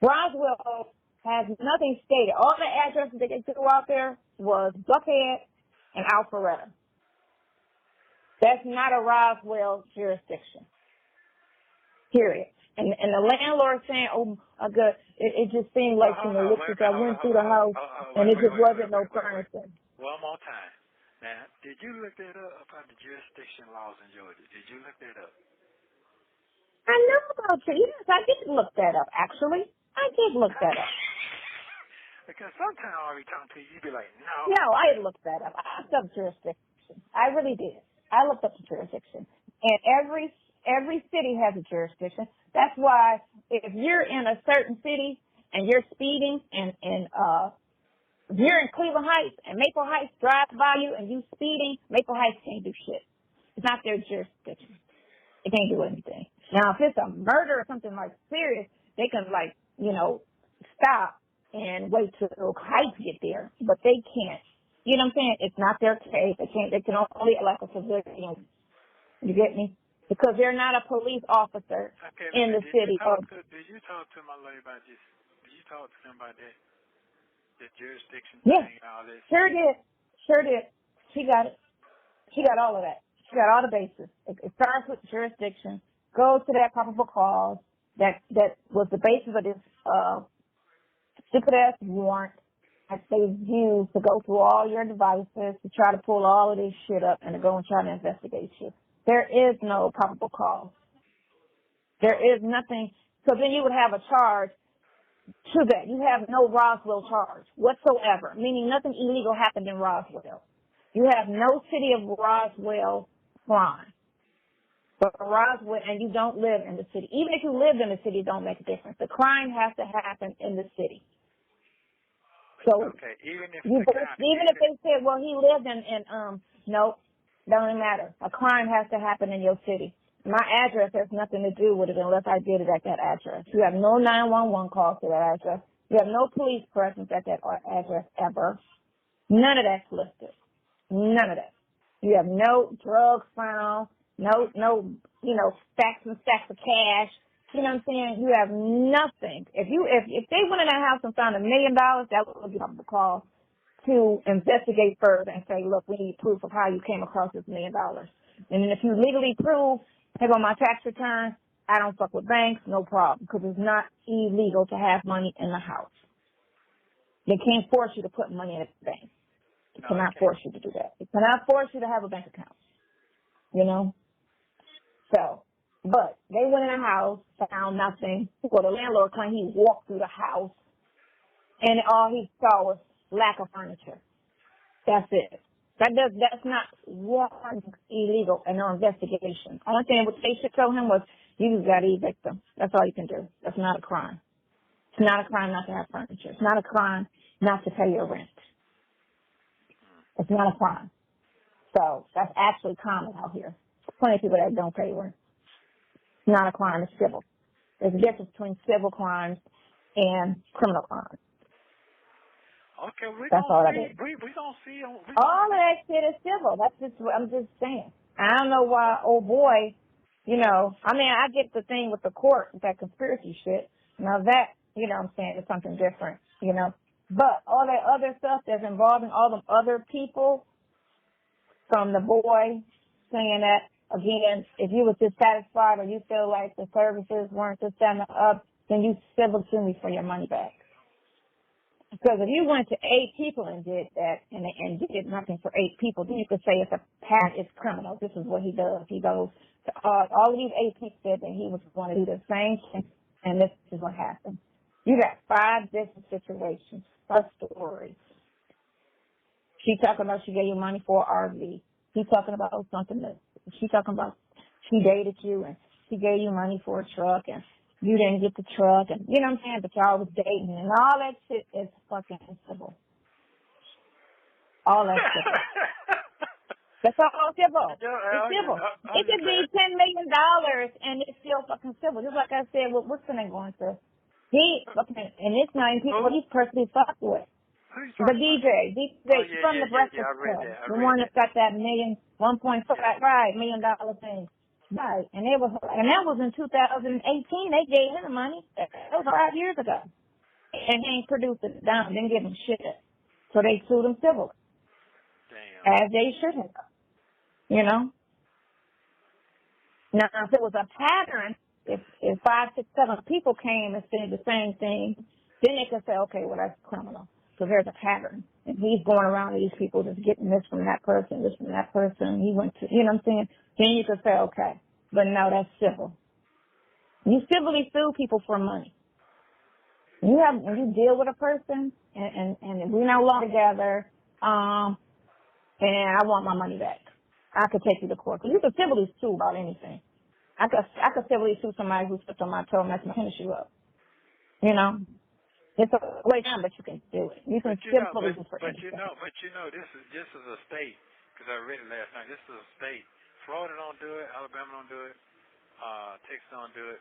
[SPEAKER 3] Roswell has nothing stated. All the addresses that they threw out there was Buckhead and Alpharetta. That's not a Roswell jurisdiction. Period. And the landlord saying, "Oh, good." It just seemed like I went through the house and it just wasn't no furniture.
[SPEAKER 2] One more time. Now, did you look that up about the jurisdiction laws in Georgia? Did you look that up?
[SPEAKER 3] I know about you. Yes, I did look that up. Actually, I did look that up.
[SPEAKER 2] Because sometimes I'll be talking to you, you be like, "No."
[SPEAKER 3] No, I looked that up. I looked up jurisdiction. I really did. I looked up the jurisdiction, and every city has a jurisdiction. That's why if you're in a certain city and you're speeding and if you're in Cleveland Heights and Maple Heights drives by you and you speeding, Maple Heights can't do shit. It's not their jurisdiction. They can't do anything. Now, if it's a murder or something like serious, they can stop and wait till Heights get there, but they can't. You know what I'm saying? It's not their case. They can only elect a civilian. You get me? Because they're not a police officer in the city.
[SPEAKER 2] Did you talk to my lady about this? Did you talk to them about that? The jurisdiction
[SPEAKER 3] thing
[SPEAKER 2] and all this?
[SPEAKER 3] Sure did. She got it. She got all of that. She got all the bases. It starts with jurisdiction, goes to that probable cause. That was the basis of this stupid-ass warrant that they used to go through all your devices to try to pull all of this shit up and to go and try to investigate you. There is no probable cause. There is nothing. So then you would have a charge to that. You have no Roswell charge whatsoever, meaning nothing illegal happened in Roswell. You have no city of Roswell crime. But Roswell, and you don't live in the city. Even if you lived in the city, it don't make a difference. The crime has to happen in the city. So
[SPEAKER 2] even if
[SPEAKER 3] they said, well, he lived in no, doesn't matter. A crime has to happen in your city. My address has nothing to do with it unless I did it at that address. You have no 911 calls to that address. You have no police presence at that address ever. None of that's listed. None of that. You have no drugs found, no, stacks and stacks of cash. You know what I'm saying? You have nothing. If they went in that house and found $1 million, that would be a call to investigate further and say, look, we need proof of how you came across this $1 million. And then if you legally prove, hey, on my tax return, I don't fuck with banks, no problem, because it's not illegal to have money in the house. They can't force you to put money in a bank. They cannot force you to do that. They cannot force you to have a bank account. So, but they went in the house, found nothing. Well, the landlord claimed he walked through the house, and all he saw was lack of furniture. That's it. That's not one illegal and no investigation. Only thing what they should tell him was, you just got to evict them. That's all you can do. That's not a crime. It's not a crime not to have furniture. It's not a crime not to pay your rent. It's not a crime. So that's actually common out here. Plenty of people that don't pay rent. It's not a crime, it's civil. There's a difference between civil crimes and criminal crimes.
[SPEAKER 2] Okay,
[SPEAKER 3] that's all that is.
[SPEAKER 2] We don't see.
[SPEAKER 3] All of that shit is civil. That's just what I'm just saying. I don't know why, oh boy, you know, I mean, I get the thing with the court, with that conspiracy shit. Now that, you know what I'm saying, is something different, you know. But all that other stuff that's involving all them other people, from the boy saying that, again, if you were dissatisfied or you feel like the services weren't just standing up, then you civil sue me for your money back. Because if you went to 8 people and did that and did nothing for 8 people, then you could say it's a pattern, it's criminal. This is what he does. He goes to all of these 8 people said that he was going to do the same thing, and this is what happened. You got 5 different situations, 5 stories. She talking about she gave you money for an RV. He talking about something that she talking about she dated you and she gave you money for a truck and you didn't get the truck and you know what I'm saying, but y'all was dating and all that shit is fucking civil. All that civil. That's all civil. It's civil. It could be $10 million and it's still fucking civil. Just like I said, what's the name going through? He fucking, and it's not even people he's personally fucked with. The DJ from the Breakfast Club, the one that got that $1.5 million thing, right? And that was in 2018. They gave him the money. That was 5 years ago, and he ain't produced it down. Didn't give him shit, so they sued him civilly, as they should have. You know. Now, if it was a pattern, if 5, 6, 7 people came and said the same thing, then they could say, okay, well that's criminal. So there's a pattern. And he's going around to these people just getting this from that person, this from that person. He went to, you know what I'm saying? Then you could say, okay. But no, that's civil. You civilly sue people for money. When you deal with a person and we're no longer together, and I want my money back. I could take you to court. Because you could civilly sue about anything. I could civilly sue somebody who stepped on my toe and messed my finish you up. You know? It's a way down, but you can do it. You can civilly sue for anything.
[SPEAKER 2] But you know, this is a state, because I read it last night, this is a state. Florida don't do it, Alabama don't do it, Texas don't do it.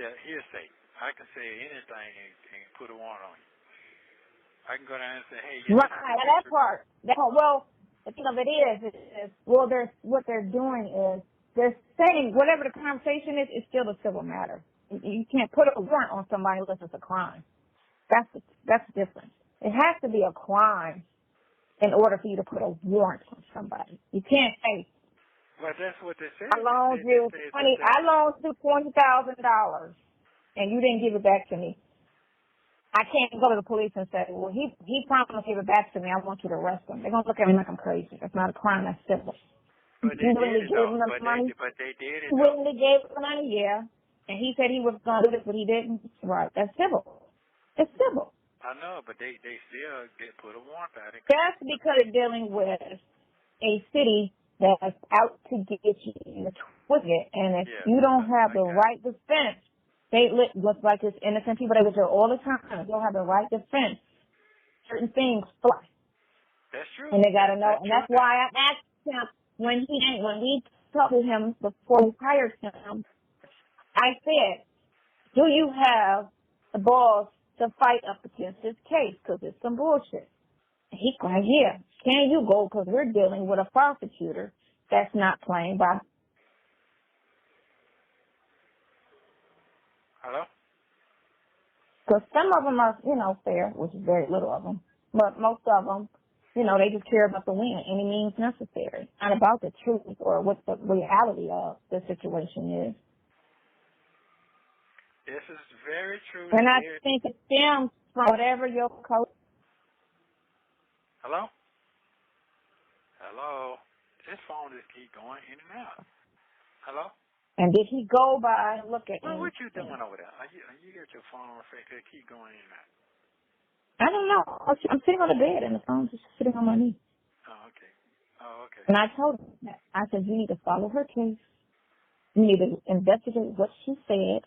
[SPEAKER 2] Yeah, hearsay. I can say anything and put a warrant on you. I can go down and say, hey,
[SPEAKER 3] right, that part. Well, the thing of it is what they're doing is they're saying whatever the conversation is, it's still a civil matter. You can't put a warrant on somebody unless it's a crime. That's different. It has to be a crime in order for you to put a warrant on somebody. You can't say,
[SPEAKER 2] well, that's what they say.
[SPEAKER 3] I loaned you $20,000 and you didn't give it back to me. I can't go to the police and say, well, he promised to give it back to me. I want you to arrest him. They're going to look at me like I'm crazy. That's not a crime. That's civil.
[SPEAKER 2] But they did it, though. But they did it, though.
[SPEAKER 3] Willingly gave him the money, yeah. And he said he was going to do this, but he didn't. Right. That's civil. It's civil.
[SPEAKER 2] I know, but they still put a warrant out.
[SPEAKER 3] That's because they're dealing with a city that's out to get you in the twist, and if you don't have the right defense, they look like it's innocent people. They go to all the time. They don't have the right defense. Certain things fly.
[SPEAKER 2] That's true.
[SPEAKER 3] And they got to know, and that's why I asked him when we talked to him before we hired him. I said, "Do you have the balls to fight up against this case? Because it's some bullshit." And he's going, "Yeah, can you go? Because we're dealing with a prosecutor that's not playing by."
[SPEAKER 2] Hello?
[SPEAKER 3] Because some of them are, fair, which is very little of them. But most of them, they just care about the win, any means necessary, not about the truth or what the reality of the situation is.
[SPEAKER 2] This is very true.
[SPEAKER 3] And I think it stems from whatever your coach.
[SPEAKER 2] Hello? Hello? This phone just keep going in and out. Hello?
[SPEAKER 3] And did he go by and look at
[SPEAKER 2] Well, what you doing over there? You got your phone on to keep going in and out.
[SPEAKER 3] I don't know. I'm sitting on the bed and the phone's just sitting on my knee.
[SPEAKER 2] Oh, okay.
[SPEAKER 3] And I told him that. I said, you need to follow her case. You need to investigate what she said,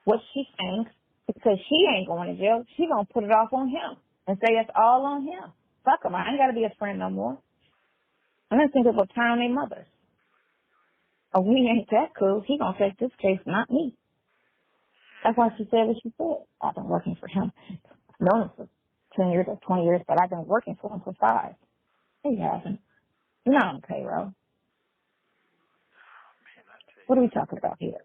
[SPEAKER 3] what she thinks, because she ain't going to jail. She going to put it off on him and say it's all on him. Fuck him. I ain't got to be his friend no more. And then think about turn on their mothers. Oh, we ain't that cool. He gonna take this case, not me. That's why she said what she said. I've been working for him. I've known him for 10 years or 20 years, but I've been working for him for 5. He hasn't. You're not on the payroll. What are we talking about here?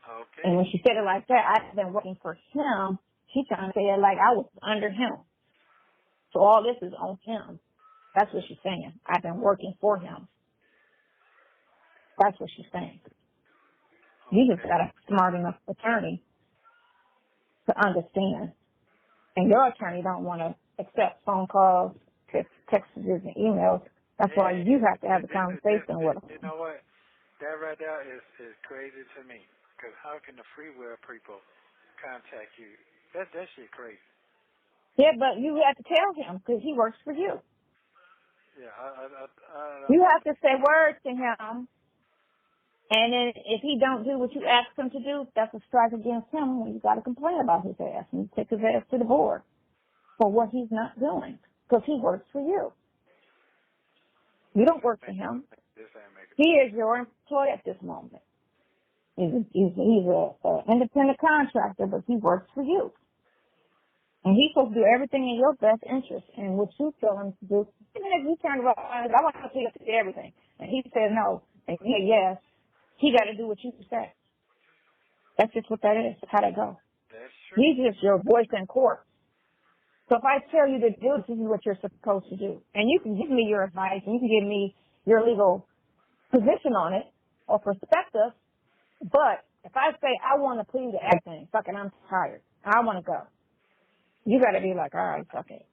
[SPEAKER 2] Okay.
[SPEAKER 3] And when she said it like that, I've been working for him. She trying to say it like I was under him. So all this is on him. That's what she's saying. I've been working for him. That's what she's saying. You just got a smart enough attorney to understand. And your attorney don't want to accept phone calls, text messages, and emails. That's why you have to have a conversation with them.
[SPEAKER 2] You know what? That right there is crazy to me. Because how can the free will people contact you? That shit crazy.
[SPEAKER 3] Yeah, but you have to tell him because he works for you.
[SPEAKER 2] Yeah,
[SPEAKER 3] you have to say words to him. And then if he don't do what you ask him to do, that's a strike against him when you got to complain about his ass and take his ass to the board for what he's not doing because he works for you. You don't work for him. He is your employee at this moment. He's an independent contractor, but he works for you. And he's supposed to do everything in your best interest and what you tell him to do. Even if you turn around, I want to tell you to do everything. And he said no. And he said yes. He got to do what you say. That's just what that is. That's how that goes. He's just your voice in court. So if I tell you to do this is what you're supposed to do. And you can give me your advice and you can give me your legal position on it or perspective. But if I say I want to plead to everything, fucking I'm tired. I want to go. You got to be like, all right, fuck it.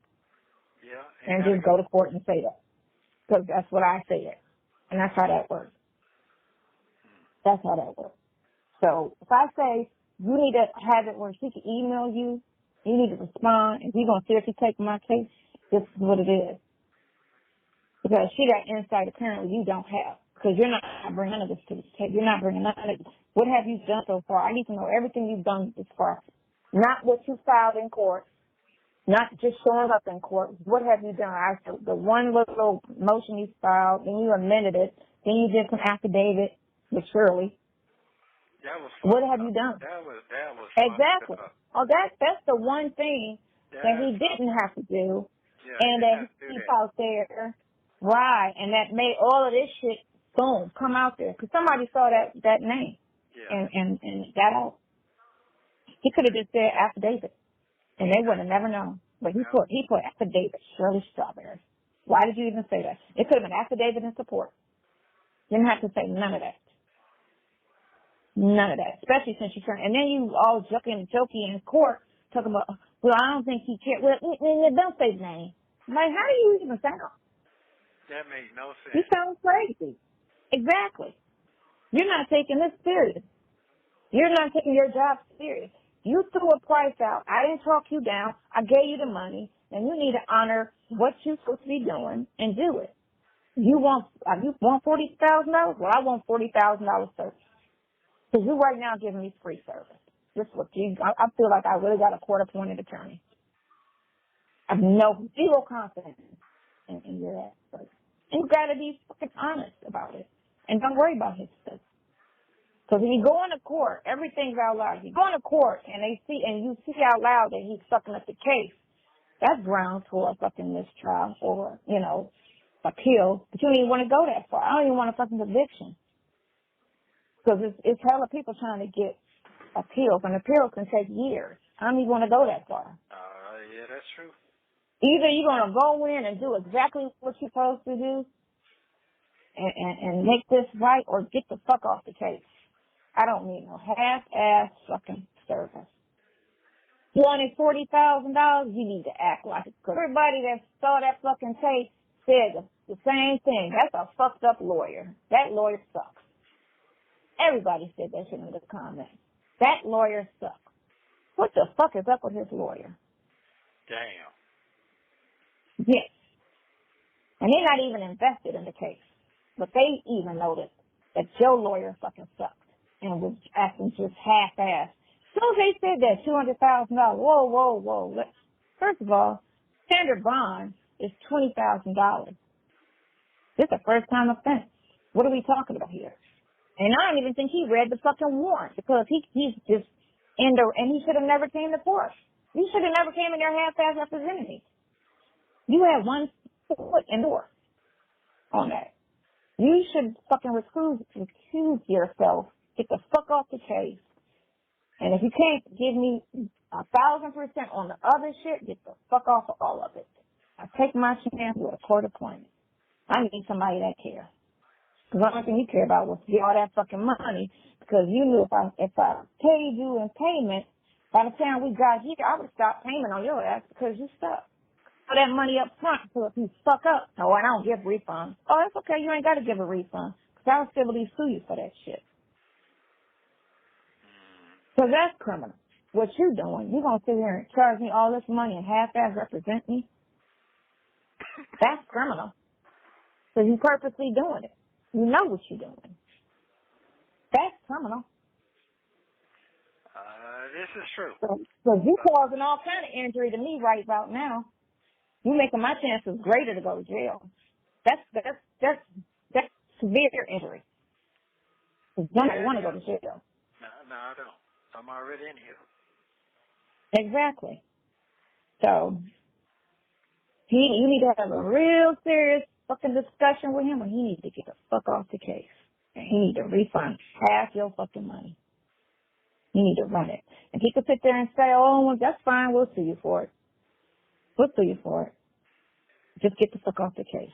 [SPEAKER 2] Yeah.
[SPEAKER 3] And just go to court and say that. Because that's what I said. And that's how that works. That's how that works. So if I say you need to have it where she can email you, you need to respond, and we're going to seriously take my case, this is what it is. Because she got insight apparently you don't have. Because you're not bringing none of this to the table. You're not bringing none of it. What have you done so far? I need to know everything you've done this far. Not what you filed in court. Not just showing up in court. What have you done? The one little motion you filed, then you amended it, then you did some affidavit with Shirley. What have you done?
[SPEAKER 2] That was
[SPEAKER 3] exactly. Oh, that's the one thing that he didn't have to do, and that he out there, right? And that made all of this shit boom come out there because somebody saw that name, and got out. He could have just said affidavit, and they would have never known. But he put affidavit Shirley Strawberry. Why did you even say that? It could have been affidavit in support. Didn't have to say none of that. None of that, especially since you turned. And then you all jokey in court talking about, well, I don't think he cared. Well, don't say his name. Like, how do you even sound?
[SPEAKER 2] That makes no sense.
[SPEAKER 3] You sound crazy. Exactly. You're not taking this serious. You're not taking your job serious. You threw a price out. I didn't talk you down. I gave you the money, and you need to honor what you're supposed to be doing and do it. You want $40,000? Well, I want $40,000 service. Because you right now giving me free service. Just look, I feel like I really got a court-appointed attorney. I have zero confidence in your ass. And you got to be fucking honest about it. And don't worry about his stuff. Because if you go into court, everything's out loud. If you go into court and you see out loud that he's fucking up the case, that's grounds for a fucking mistrial or, appeal. But you don't even want to go that far. I don't even want a fucking conviction. Because it's hella people trying to get appeals, and appeals can take years. I don't even want to go that far.
[SPEAKER 2] Yeah, that's true.
[SPEAKER 3] Either you're going to go in and do exactly what you're supposed to do and make this right, or get the fuck off the case. I don't need no half-ass fucking service. You wanted $40,000, you need to act like it. Because everybody that saw that fucking tape said the same thing. That's a fucked up lawyer. That lawyer sucks. Everybody said that shit in the comments. That lawyer sucks. What the fuck is up with his lawyer?
[SPEAKER 2] Damn.
[SPEAKER 3] Yes. And they're not even invested in the case. But they even noticed that your lawyer fucking sucked and was acting just half-assed. As soon as they said that, $200,000, whoa. First of all, standard bond is $20,000. This is a first-time offense. What are we talking about here? And I don't even think he read the fucking warrant because he's just in the, and he should have never came to court. You should have never came in there half-ass representing me. You had one foot in the door on that. You should fucking recuse yourself. Get the fuck off the case. And if you can't give me 1,000% on the other shit, get the fuck off of all of it. I take my chance with a court appointment. I need somebody that cares. Because the only thing you care about was to get all that fucking money. Because you knew if I paid you in payment, by the time we got here, I would stop payment on your ass because you stuck. For that money up front, so if you fuck up, no, I don't give refunds. Oh, that's okay. You ain't got to give a refund. Because I would still sue you for that shit. So that's criminal. What you doing? You going to sit here and charge me all this money and half-ass represent me? That's criminal. So you purposely doing it. You know what you're doing. That's criminal.
[SPEAKER 2] This is true.
[SPEAKER 3] So you causing all kind of injury to me right about now. You making my chances greater to go to jail. That's severe injury. You don't want to go to jail.
[SPEAKER 2] No, I don't. I'm already in here.
[SPEAKER 3] Exactly. So you need to have a real serious fucking discussion with him, and he needs to get the fuck off the case. And he need to refund half your fucking money. You need to run it. And he could sit there and say, oh, well, that's fine. We'll sue you for it. We'll sue you for it. Just get the fuck off the case.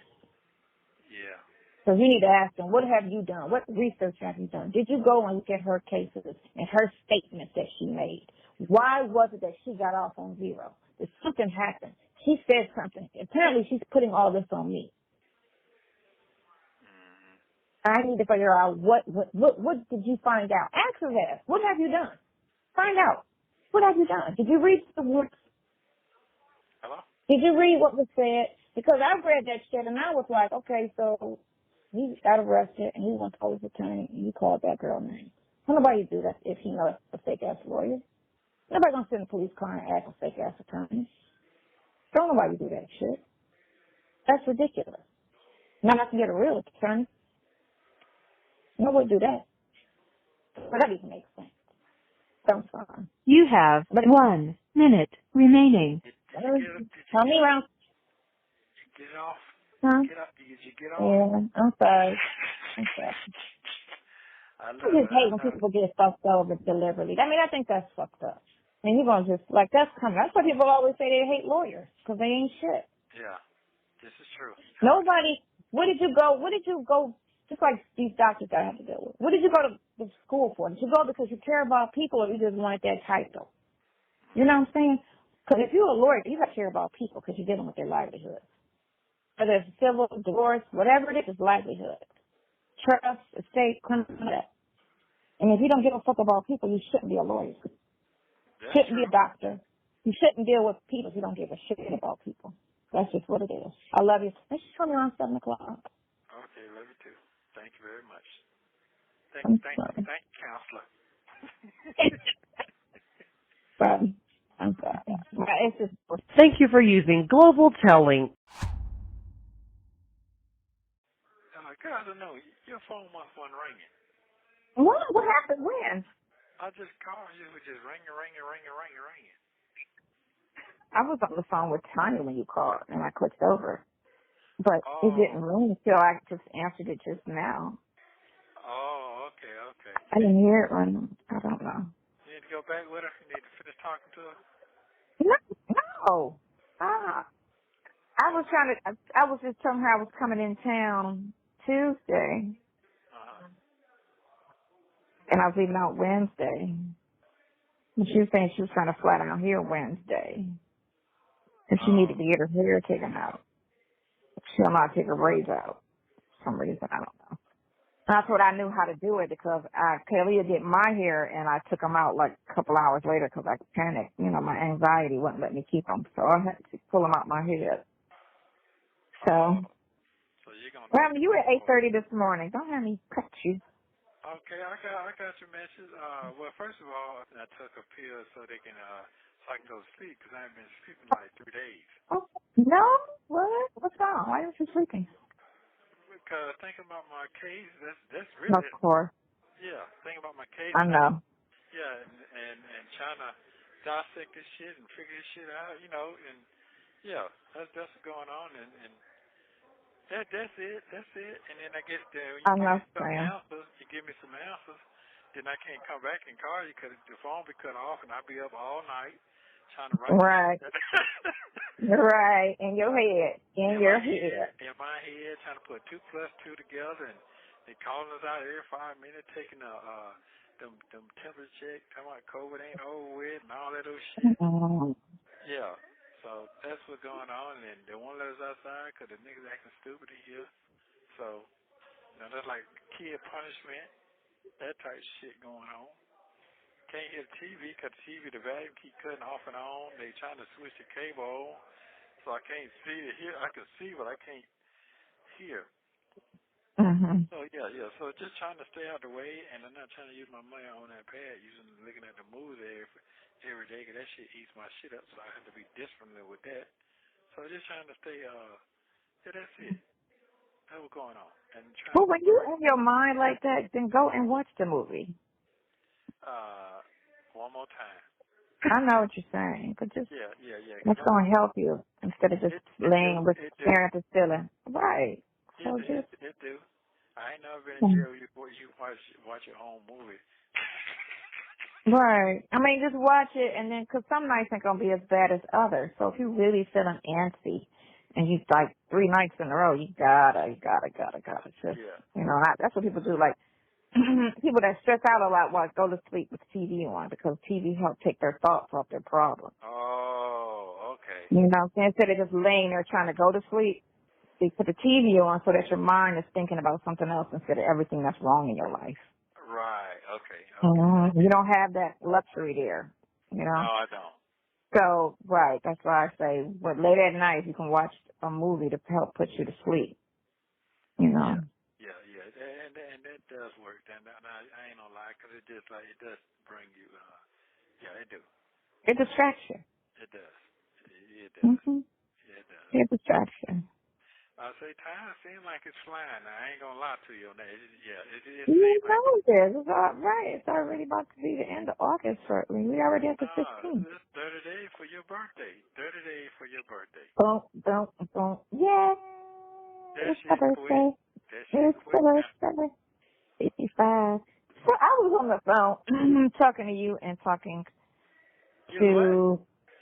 [SPEAKER 2] Yeah.
[SPEAKER 3] So you need to ask him, what have you done? What research have you done? Did you go and look at her cases and her statements that she made? Why was it that she got off on 0? Did something happen? She said something. Apparently she's putting all this on me. I need to figure out what did you find out? Ask her that. What have you done? Find out. What have you done? Did you read the words?
[SPEAKER 2] Hello?
[SPEAKER 3] Did you read what was said? Because I read that shit and I was like, okay, so he got arrested and he went to his attorney and he called that girl name. Nobody do that if he knows a fake ass lawyer. Nobody gonna send a police car and ask a fake ass attorney. Don't nobody do that shit. That's ridiculous. Now I can get a real attorney. Nobody do that. But that even makes sense. Sounds fine.
[SPEAKER 4] You have 1 minute remaining.
[SPEAKER 3] Tell me around.
[SPEAKER 2] Get off.
[SPEAKER 3] Huh?
[SPEAKER 2] Get up. Did you get off?
[SPEAKER 3] Yeah, I'm sorry. I just hate when people get fucked over deliberately. I mean, I think that's fucked up. And you're going to just, like, that's coming. That's why people always say they hate lawyers, because they ain't shit.
[SPEAKER 2] Yeah, this is true.
[SPEAKER 3] Nobody, where did you go, just like these doctors that I have to deal with. What did you go to school for? Did you go because you care about people or you just wanted that title? You know what I'm saying? Because if you're a lawyer, you got to care about people because you're dealing with their livelihood. Whether it's civil, divorce, whatever it is, it's livelihood. Trust, estate, criminal. And if you don't give a fuck about people, you shouldn't be a lawyer.
[SPEAKER 2] That's
[SPEAKER 3] Shouldn't
[SPEAKER 2] true.
[SPEAKER 3] be a doctor. You shouldn't deal with people if you don't give a shit about people. That's just what it is. I love you. Let's just come around 7 o'clock.
[SPEAKER 2] Okay, love you too. Thank you very much.
[SPEAKER 3] I'm
[SPEAKER 2] Thank
[SPEAKER 3] sorry.
[SPEAKER 2] counselor.
[SPEAKER 3] I'm sorry. It's just.
[SPEAKER 4] Thank you for using Global Telling.
[SPEAKER 2] God, I don't know. Your phone must wasn't ringing.
[SPEAKER 3] What? What happened? When?
[SPEAKER 2] I just called you. It was just ringing.
[SPEAKER 3] I was on the phone with Sonya when you called, and I clicked over. But
[SPEAKER 2] Oh.
[SPEAKER 3] it didn't ring until I just answered it just now.
[SPEAKER 2] Oh, okay.
[SPEAKER 3] I didn't hear it ring. I don't know.
[SPEAKER 2] You need to go back with her? You need to finish talking to her?
[SPEAKER 3] No. I was just telling her I was coming in town Tuesday, and I was leaving out Wednesday. And she was saying she was trying to fly down here Wednesday, and she needed to get her hair taken out. She don't know how to take her braids out for some reason. I don't know. And I thought I knew how to do it because Kalia did my hair, and I took them out like a couple hours later because I panicked. You know, my anxiety wouldn't let me keep them, so I had to pull them out my head. So
[SPEAKER 2] you're gonna.
[SPEAKER 3] Well, you at 8:30 this morning. Don't have me cut you.
[SPEAKER 2] Okay, I got your message. Well, first of all, I took a pill so I can go to sleep because I haven't been sleeping like 3 days.
[SPEAKER 3] Oh, no? What? What's wrong? Why aren't you sleeping?
[SPEAKER 2] because thinking about my case, that's really,
[SPEAKER 3] Of course.
[SPEAKER 2] yeah, thinking about my case.
[SPEAKER 3] I know.
[SPEAKER 2] Yeah, and trying to dissect this shit and figure this shit out, you know, and yeah, that's what's going on, and that's it. And then I guess when you give me some answers, then I can't come back and call you because the phone be cut off, and I'll be up all night trying to write.
[SPEAKER 3] Right. Right. In your head. In my
[SPEAKER 2] head, trying to put 2 plus 2 together, and they calling us out every 5 minutes, taking them temperature check, talking about COVID ain't over with, and all that old shit.
[SPEAKER 3] Mm-hmm.
[SPEAKER 2] Yeah. So that's what's going on, and they won't let us outside because the niggas acting stupid in here. So, you know, that's like kid punishment, that type of shit going on. Can't hear the TV because the TV, the volume keep cutting off and on. They trying to switch the cable on, so I can't see to hear. I can see, but I can't hear.
[SPEAKER 3] Mm-hmm.
[SPEAKER 2] So, yeah. So just trying to stay out the way, and I'm not trying to use my money on that pad, looking at the movies every day, because that shit eats my shit up, so I have to be disciplined with that. So just trying to stay, yeah, that's it. That's what's going on. And
[SPEAKER 3] well, when you in your mind like that, then go and watch the movie.
[SPEAKER 2] One more time.
[SPEAKER 3] I know what you're saying, but just
[SPEAKER 2] yeah.
[SPEAKER 3] That's going to help you instead of just laying with staring at the ceiling. Right. So
[SPEAKER 2] It do. I ain't never been in jail before you watch your own movie.
[SPEAKER 3] Right. I mean, just watch it, and then, because some nights ain't going to be as bad as others. So if you're really feeling antsy, and you like 3 nights in a row, you gotta just, you know, that's what people do. Like, people that stress out a lot go to sleep with the TV on, because TV helps take their thoughts off their problems.
[SPEAKER 2] Oh, okay.
[SPEAKER 3] You know, instead of just laying there trying to go to sleep, they put the TV on so that your mind is thinking about something else instead of everything that's wrong in your life.
[SPEAKER 2] Right, okay.
[SPEAKER 3] Mm-hmm. You don't have that luxury there, you know?
[SPEAKER 2] No, I don't.
[SPEAKER 3] So, right, that's why I say, late at night, you can watch a movie to help put you to sleep, you know?
[SPEAKER 2] Yeah, and that does work. And I ain't gonna lie, because it does bring you, it do.
[SPEAKER 3] It distracts you.
[SPEAKER 2] It does. It does.
[SPEAKER 3] Mm-hmm.
[SPEAKER 2] It does.
[SPEAKER 3] It distracts you.
[SPEAKER 2] I say time seems like it's flying. Now, I ain't gonna lie to you on that. It
[SPEAKER 3] You
[SPEAKER 2] seems
[SPEAKER 3] know
[SPEAKER 2] like
[SPEAKER 3] this. It's all right. It's already about to be the end of August shortly. We already at the 15th.
[SPEAKER 2] It's 30 days for your birthday. 30 days for your birthday.
[SPEAKER 3] Boom. Yay! It's my birthday. It's my birthday. 55. So I was on the phone talking to you and talking to...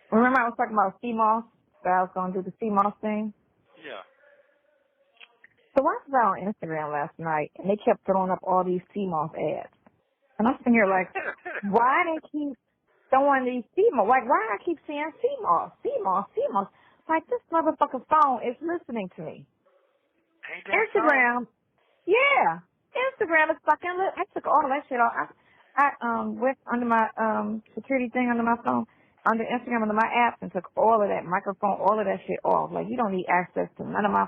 [SPEAKER 3] Remember I was talking about CMOS? That I was going to do the CMOS thing?
[SPEAKER 2] Yeah.
[SPEAKER 3] So I was on Instagram last night, and they kept throwing up all these CMOS ads. And I'm sitting here like, why they keep throwing these CMOS? Like, why I keep seeing CMOS? Like, this motherfucking phone is listening to me. Instagram, yeah. Instagram is fucking I took all of that shit off. I went under my security thing under my phone, under Instagram, under my apps, and took all of that microphone, all of that shit off. Like, you don't need access to none of my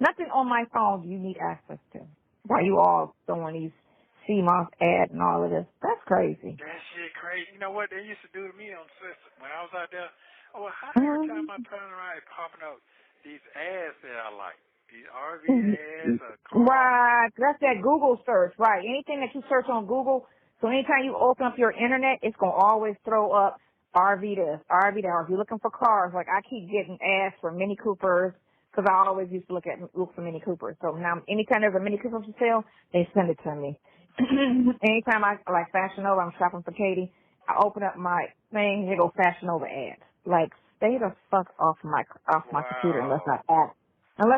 [SPEAKER 3] nothing on my phone you need access to. Why you all throwing these CMOS ads and all of this? That's crazy.
[SPEAKER 2] That shit crazy. You know what they used to do to me on System when I was out there? Oh, how every time I turn around, it's popping up these ads that I like. These RV ads or cars.
[SPEAKER 3] Right. That's that Google search. Right. Anything that you search on Google, so anytime you open up your internet, it's going to always throw up RV this, RV that. Or if you're looking for cars, like I keep getting ads for Mini Coopers, because I always used to look for Mini Coopers. So now anytime there's a Mini Cooper for sale, they send it to me. Anytime I like Fashion Nova, I'm shopping for Katie, I open up my thing, here go Fashion Nova ads. Like, stay the fuck off my computer unless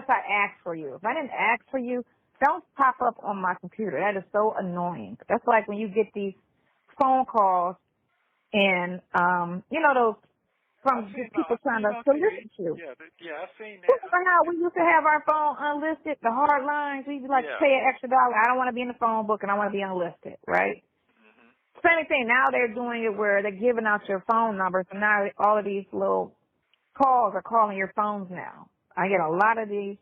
[SPEAKER 3] I ask for you. If I didn't ask for you, don't pop up on my computer. That is so annoying. That's like when you get these phone calls and you know those from people trying to solicit you.
[SPEAKER 2] Yeah, I've seen that.
[SPEAKER 3] Remember how we used to have our phone unlisted, the hard lines? We'd like pay an extra $1. I don't want to be in the phone book and I want to be unlisted, right? Mm-hmm. Same thing. Now they're doing it where they're giving out your phone numbers, and now all of these little calls are calling your phones now. I get a lot of these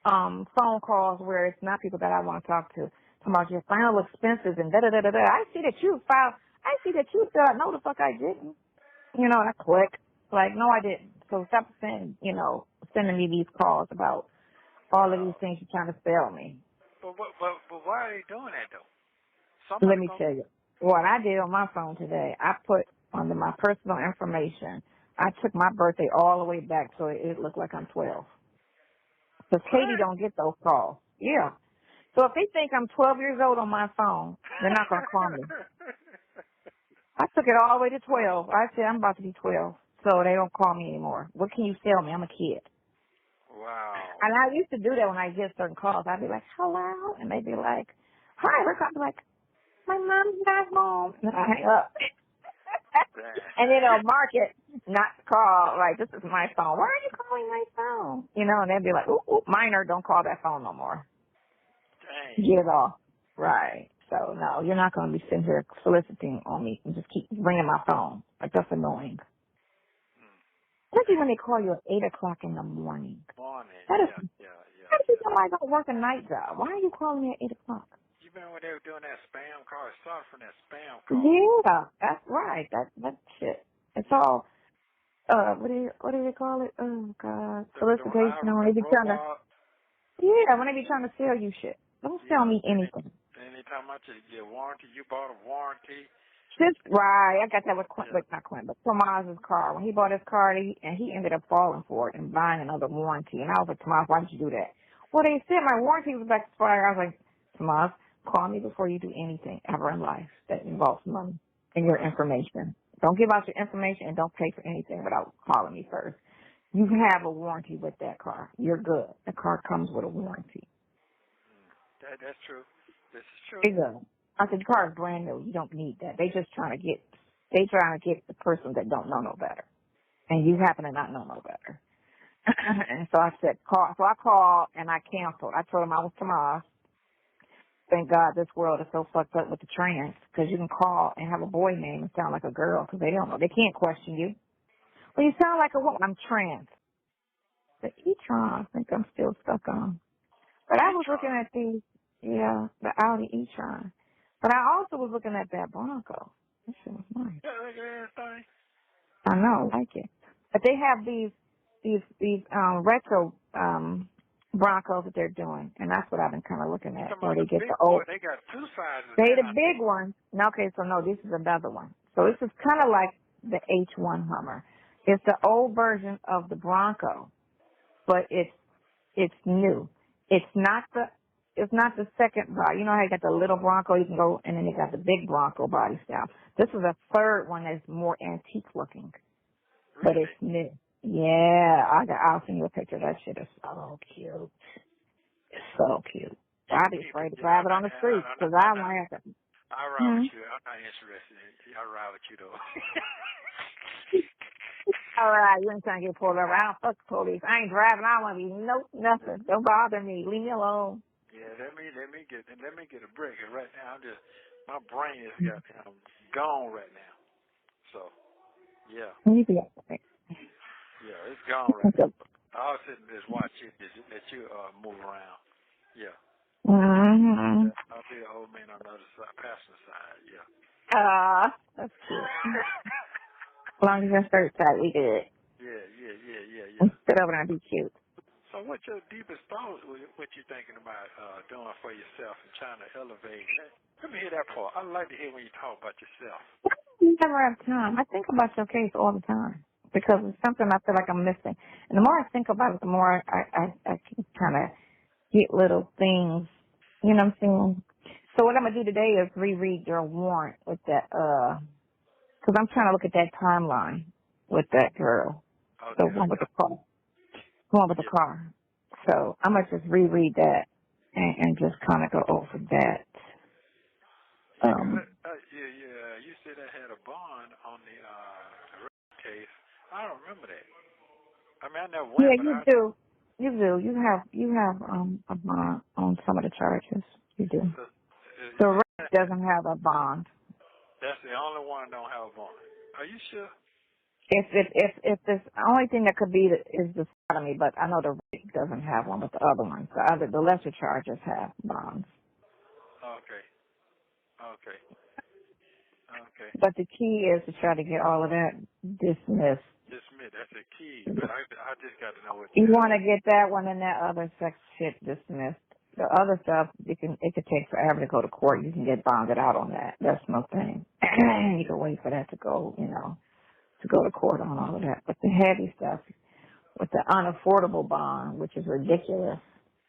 [SPEAKER 3] phone calls where it's not people that I want to talk to. Talking about your final expenses and da-da-da-da-da. I see that you filed. I see that you said, no, the fuck I didn't. You know, and I click. Like, no, I didn't. So stop sending me these calls about all of these
[SPEAKER 2] Wow.
[SPEAKER 3] things you're trying to sell me.
[SPEAKER 2] But why are they doing that though?
[SPEAKER 3] Let
[SPEAKER 2] Somebody
[SPEAKER 3] me
[SPEAKER 2] gonna.
[SPEAKER 3] tell you. What I did on my phone today, I put under my personal information, I took my birthday all the way back so it looked like I'm 12. Because Katie
[SPEAKER 2] What?
[SPEAKER 3] don't get those calls. Yeah. So if they think I'm 12 years old on my phone, they're not going to call me. I took it all the way to 12. I said I'm about to be 12, so they don't call me anymore. What can you sell me? I'm a kid.
[SPEAKER 2] Wow.
[SPEAKER 3] And I used to do that when I get certain calls. I'd be like, hello, and they'd be like, hi. I'd be like, my mom's not home. And I hang up. And then they'll mark it, not call, like, this is my phone. Why are you calling my phone? You know, and they'd be like, ooh, minor, don't call that phone no more.
[SPEAKER 2] Dang.
[SPEAKER 3] Get it off. Right. So, no, you're not going to be sitting here soliciting on me and just keep ringing my phone. Like, that's annoying. Especially when they call you at 8 o'clock in the morning.
[SPEAKER 2] Morning.
[SPEAKER 3] That is,
[SPEAKER 2] Yeah.
[SPEAKER 3] how do you somebody don't work a night job? Why are you calling me at 8 o'clock?
[SPEAKER 2] You remember when they were doing that spam call? It started from that spam call.
[SPEAKER 3] Yeah, that's right. That shit. It's all, what do they call it? Oh, God. Solicitation. When they be trying to,
[SPEAKER 2] Robot.
[SPEAKER 3] when they be trying to sell you shit. Don't sell me anything.
[SPEAKER 2] Anytime I just get warranty, you bought a warranty.
[SPEAKER 3] Just right. I got that with Quinn,
[SPEAKER 2] Yeah.
[SPEAKER 3] not Quinn, but Tomas's car. When he bought his car, he ended up falling for it and buying another warranty. And I was like, Tomas, why did you do that? Well, they said my warranty was about to expire. I was like, Tomas, call me before you do anything ever in life that involves money and your information. Don't give out your information and don't pay for anything without calling me first. You have a warranty with that car. You're good. The car comes with a warranty.
[SPEAKER 2] That's true. This is true.
[SPEAKER 3] It's good. I said, the car is brand new. You don't need that. They trying to get the person that don't know no better. And you happen to not know no better. And so I said, call. So I called and I canceled. I told him I was Tomas. Thank God this world is so fucked up with the trans, because you can call and have a boy name and sound like a girl because they don't know. They can't question you. Well, you sound like a woman. I'm trans. The e-tron, I think I'm still stuck on. But I was looking at the Audi e-tron. But I also was looking at that Bronco. That shit was nice.
[SPEAKER 2] Yeah, look at everything.
[SPEAKER 3] I know, I like it. But they have these retro Broncos that they're doing, and that's what I've been kind of looking at. Where they get the old.
[SPEAKER 2] They got two sizes.
[SPEAKER 3] They the big one. No, okay, so no, this is another one. So this is kind of like the H1 Hummer. It's the old version of the Bronco, but it's new. It's not the second body. You know how you got the little Bronco, you can go, and then you got the big Bronco body style. This is a third one that's more antique looking, but it's new. Yeah, I'll send you a picture. That shit is so cute. It's so cute. I'd be afraid to drive it on the street because I might have to.
[SPEAKER 2] I'll ride with you. I'm not interested. I'll ride with you though.
[SPEAKER 3] All right, you ain't trying to get pulled over. I don't fuck the police. I ain't driving. I don't want to be nothing. Don't bother me. Leave me alone.
[SPEAKER 2] Yeah, let me get a break. And right now, my brain is gone right now. So, yeah.
[SPEAKER 3] You be okay.
[SPEAKER 2] Yeah, it's gone right now. I'll sit and just watch it, let you move around. Yeah.
[SPEAKER 3] Mm-hmm.
[SPEAKER 2] I'll be the old man on the other side, passenger side. Yeah.
[SPEAKER 3] That's cute. As long as you're third side, we good.
[SPEAKER 2] Yeah.
[SPEAKER 3] Sit over there and be cute.
[SPEAKER 2] So what's your deepest thoughts, what you thinking about doing for yourself and trying to elevate? Let me hear that part. I like to hear when you talk about yourself.
[SPEAKER 3] You never have time. I think about your case all the time because it's something I feel like I'm missing. And the more I think about it, the more I can kind of get little things. You know what I'm saying? So what I'm going to do today is reread your warrant with that, because I'm trying to look at that timeline with that girl.
[SPEAKER 2] Okay.
[SPEAKER 3] The one with the car. The one with the car. So I'm going to just reread that and just kind of go over that.
[SPEAKER 2] You said I had a bond on the case. I don't remember that. I mean, I never went.
[SPEAKER 3] Yeah, you do. You do. You have a bond on some of the charges. You do. The rest doesn't have a bond.
[SPEAKER 2] That's the only one that don't have a bond. Are you sure?
[SPEAKER 3] If this only thing that could be is the sodomy, but I know the rate doesn't have one, but the other ones, the lesser charges have bonds.
[SPEAKER 2] Okay.
[SPEAKER 3] But the key is to try to get all of that dismissed
[SPEAKER 2] Dismiss. That's the key. But I just got to know what
[SPEAKER 3] You want to get that one and that other sex shit dismissed. The other stuff, it could take forever to go to court. You can get bonded out on that. That's no thing. You can wait for that to go, to go to court on all of that. But the heavy stuff with the unaffordable bond, which is ridiculous,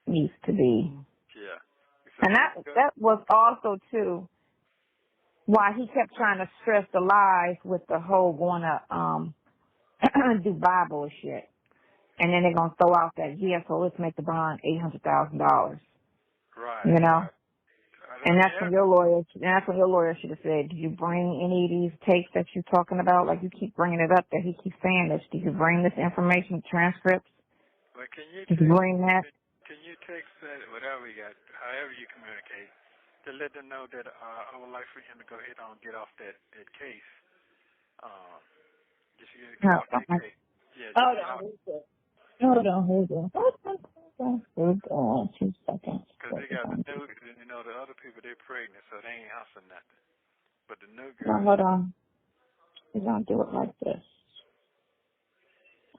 [SPEAKER 3] needs to be.
[SPEAKER 2] Yeah.
[SPEAKER 3] And that was also, too, why he kept trying to stress the lies with the whole going to Dubai bullshit. And then they're going to throw out that, so let's make the bond $800,000.
[SPEAKER 2] Right.
[SPEAKER 3] You know?
[SPEAKER 2] Right.
[SPEAKER 3] And that's when your lawyer should have said, did you bring any of these tapes that you're talking about? Like, you keep bringing it up that he keeps saying this. Did you bring this information, transcripts?
[SPEAKER 2] Well,
[SPEAKER 3] Did you bring that?
[SPEAKER 2] Can you text that, whatever you got, however you communicate, to let them know that I would like for him to go ahead and get off that case. Just get off that case. Yeah,
[SPEAKER 3] Hold on. 2 seconds.
[SPEAKER 2] Because they got the new, the other people, they're pregnant, so they ain't answering nothing. But the new girl.
[SPEAKER 3] Hold on. We're going to do it like this.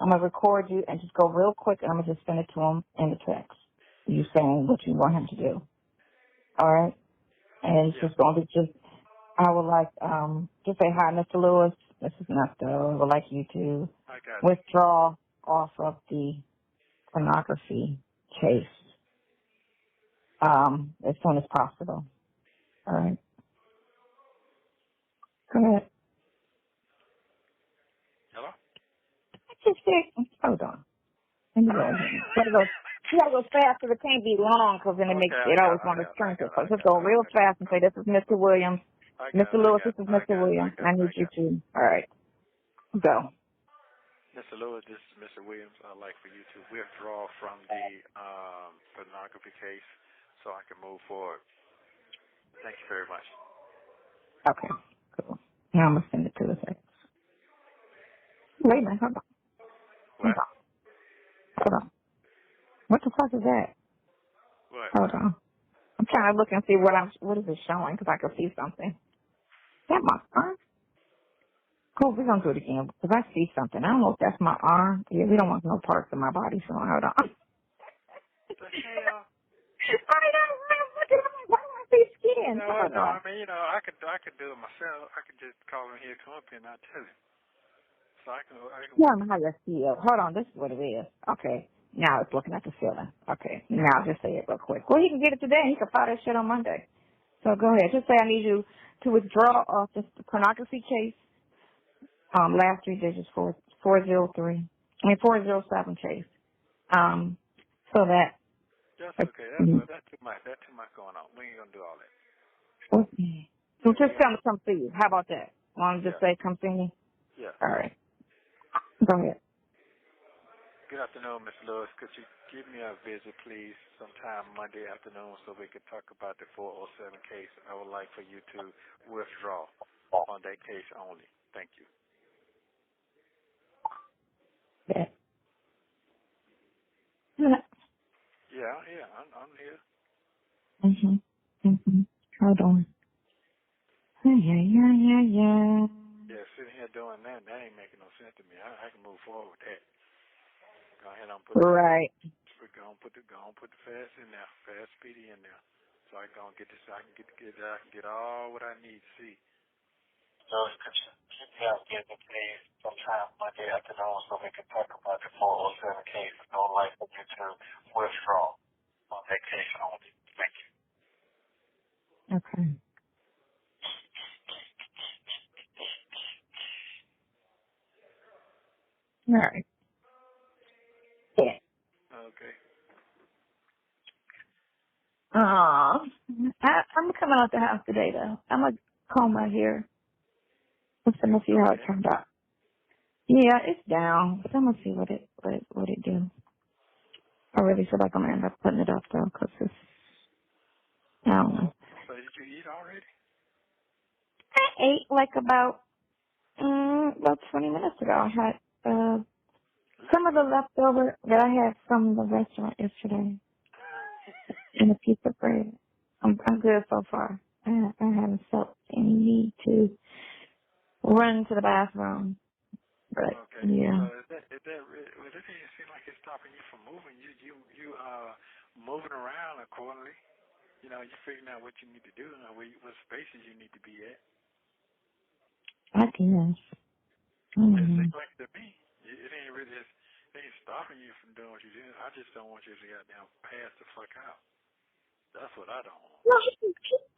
[SPEAKER 3] I'm going to record you and just go real quick, and I'm going to just send it to him in the text. You saying what you want him to do. All right? And it's just going to be I would like, just say, hi, Mr. Lewis. This is Nesto. I would like you to withdraw off of the pornography case as soon as possible. All right? Go ahead.
[SPEAKER 2] Hello?
[SPEAKER 3] Hold on. You gotta go fast because it can't be long because then it always wants to turn it. So just go real fast and say, this is Mr. Williams. Mr. Lewis, this is Mr. Williams. I need you to. All right. Go.
[SPEAKER 2] Mr. Lewis, this is Mr. Williams. I'd like for you to withdraw from the pornography case so I can move forward. Thank you very much.
[SPEAKER 3] Okay. Cool. Now I'm going to send it to the text. Wait a minute. Hold on.
[SPEAKER 2] What?
[SPEAKER 3] Hold on. What the fuck is that?
[SPEAKER 2] What?
[SPEAKER 3] Hold on. I'm trying to look and see what is it showing because I can see something. Is that my arm? Cool, we're going to do it again because I see something. I don't know if that's my arm. Yeah, we don't want no parts of my body showing. Hold on.
[SPEAKER 2] What the hell?
[SPEAKER 3] I don't know. Why do I see skin?
[SPEAKER 2] No, I mean, I could do it myself. I could just call him here, come up here, and I'll tell him. So I can.
[SPEAKER 3] Yeah, I know how you feel. Hold on, this is what it is. Okay. Now it's looking at the ceiling. Okay. Now just say it real quick. Well, he can get it today. He can file that shit on Monday. So go ahead. Just say I need you to withdraw off this pornography case. Last 3 digits, 407 case. So that.
[SPEAKER 2] That's okay. That's too much. That's too much going on. We ain't gonna do all that.
[SPEAKER 3] Okay. So just tell me to come see you. How about that? Want to just say come see me?
[SPEAKER 2] Yeah.
[SPEAKER 3] All right. Go ahead.
[SPEAKER 2] Good afternoon, Ms. Lewis. Could you give me a visit, please, sometime Monday afternoon so we could talk about the 407 case? I would like for you to withdraw on that case only. Thank you.
[SPEAKER 3] Yeah.
[SPEAKER 2] Yeah, I'm here.
[SPEAKER 3] Hold on. Yeah.
[SPEAKER 2] Yeah, sitting here doing that ain't making no sense to me. I can move forward with that. Go ahead and put
[SPEAKER 3] right.
[SPEAKER 2] Go on, put the fast in there, fast speedy in there. So I can go and get this. I can get all what I need to see. So could you keep me out there, please, sometime Monday afternoon so we can talk about the 407 case. I would like for you to withdraw on that case only. Thank you.
[SPEAKER 3] Okay. All right. Yeah.
[SPEAKER 2] Okay.
[SPEAKER 3] I'm coming out the house today, though. I'm going to comb my hair. I'm going to see how it turned out. Yeah, it's down. But I'm going to see what it do. I really feel like I'm going to end up putting it up, though, because it's, I don't know.
[SPEAKER 2] So did you eat already?
[SPEAKER 3] I ate like about 20 minutes ago. I had some of the leftover that I had from the restaurant yesterday and a piece of bread. I'm good so far. I haven't felt any need to run to the bathroom But
[SPEAKER 2] Okay.
[SPEAKER 3] yeah,
[SPEAKER 2] So is that really, well, it doesn't seem like it's stopping you from moving. You moving around accordingly. You know, you're figuring out what you need to do and what spaces you need to be at.
[SPEAKER 3] I guess.
[SPEAKER 2] It
[SPEAKER 3] Mm-hmm.
[SPEAKER 2] seems like to me, it ain't really, it ain't stopping you from doing what you do. I just don't want you to get down pass the fuck out. That's what I don't want.
[SPEAKER 3] No,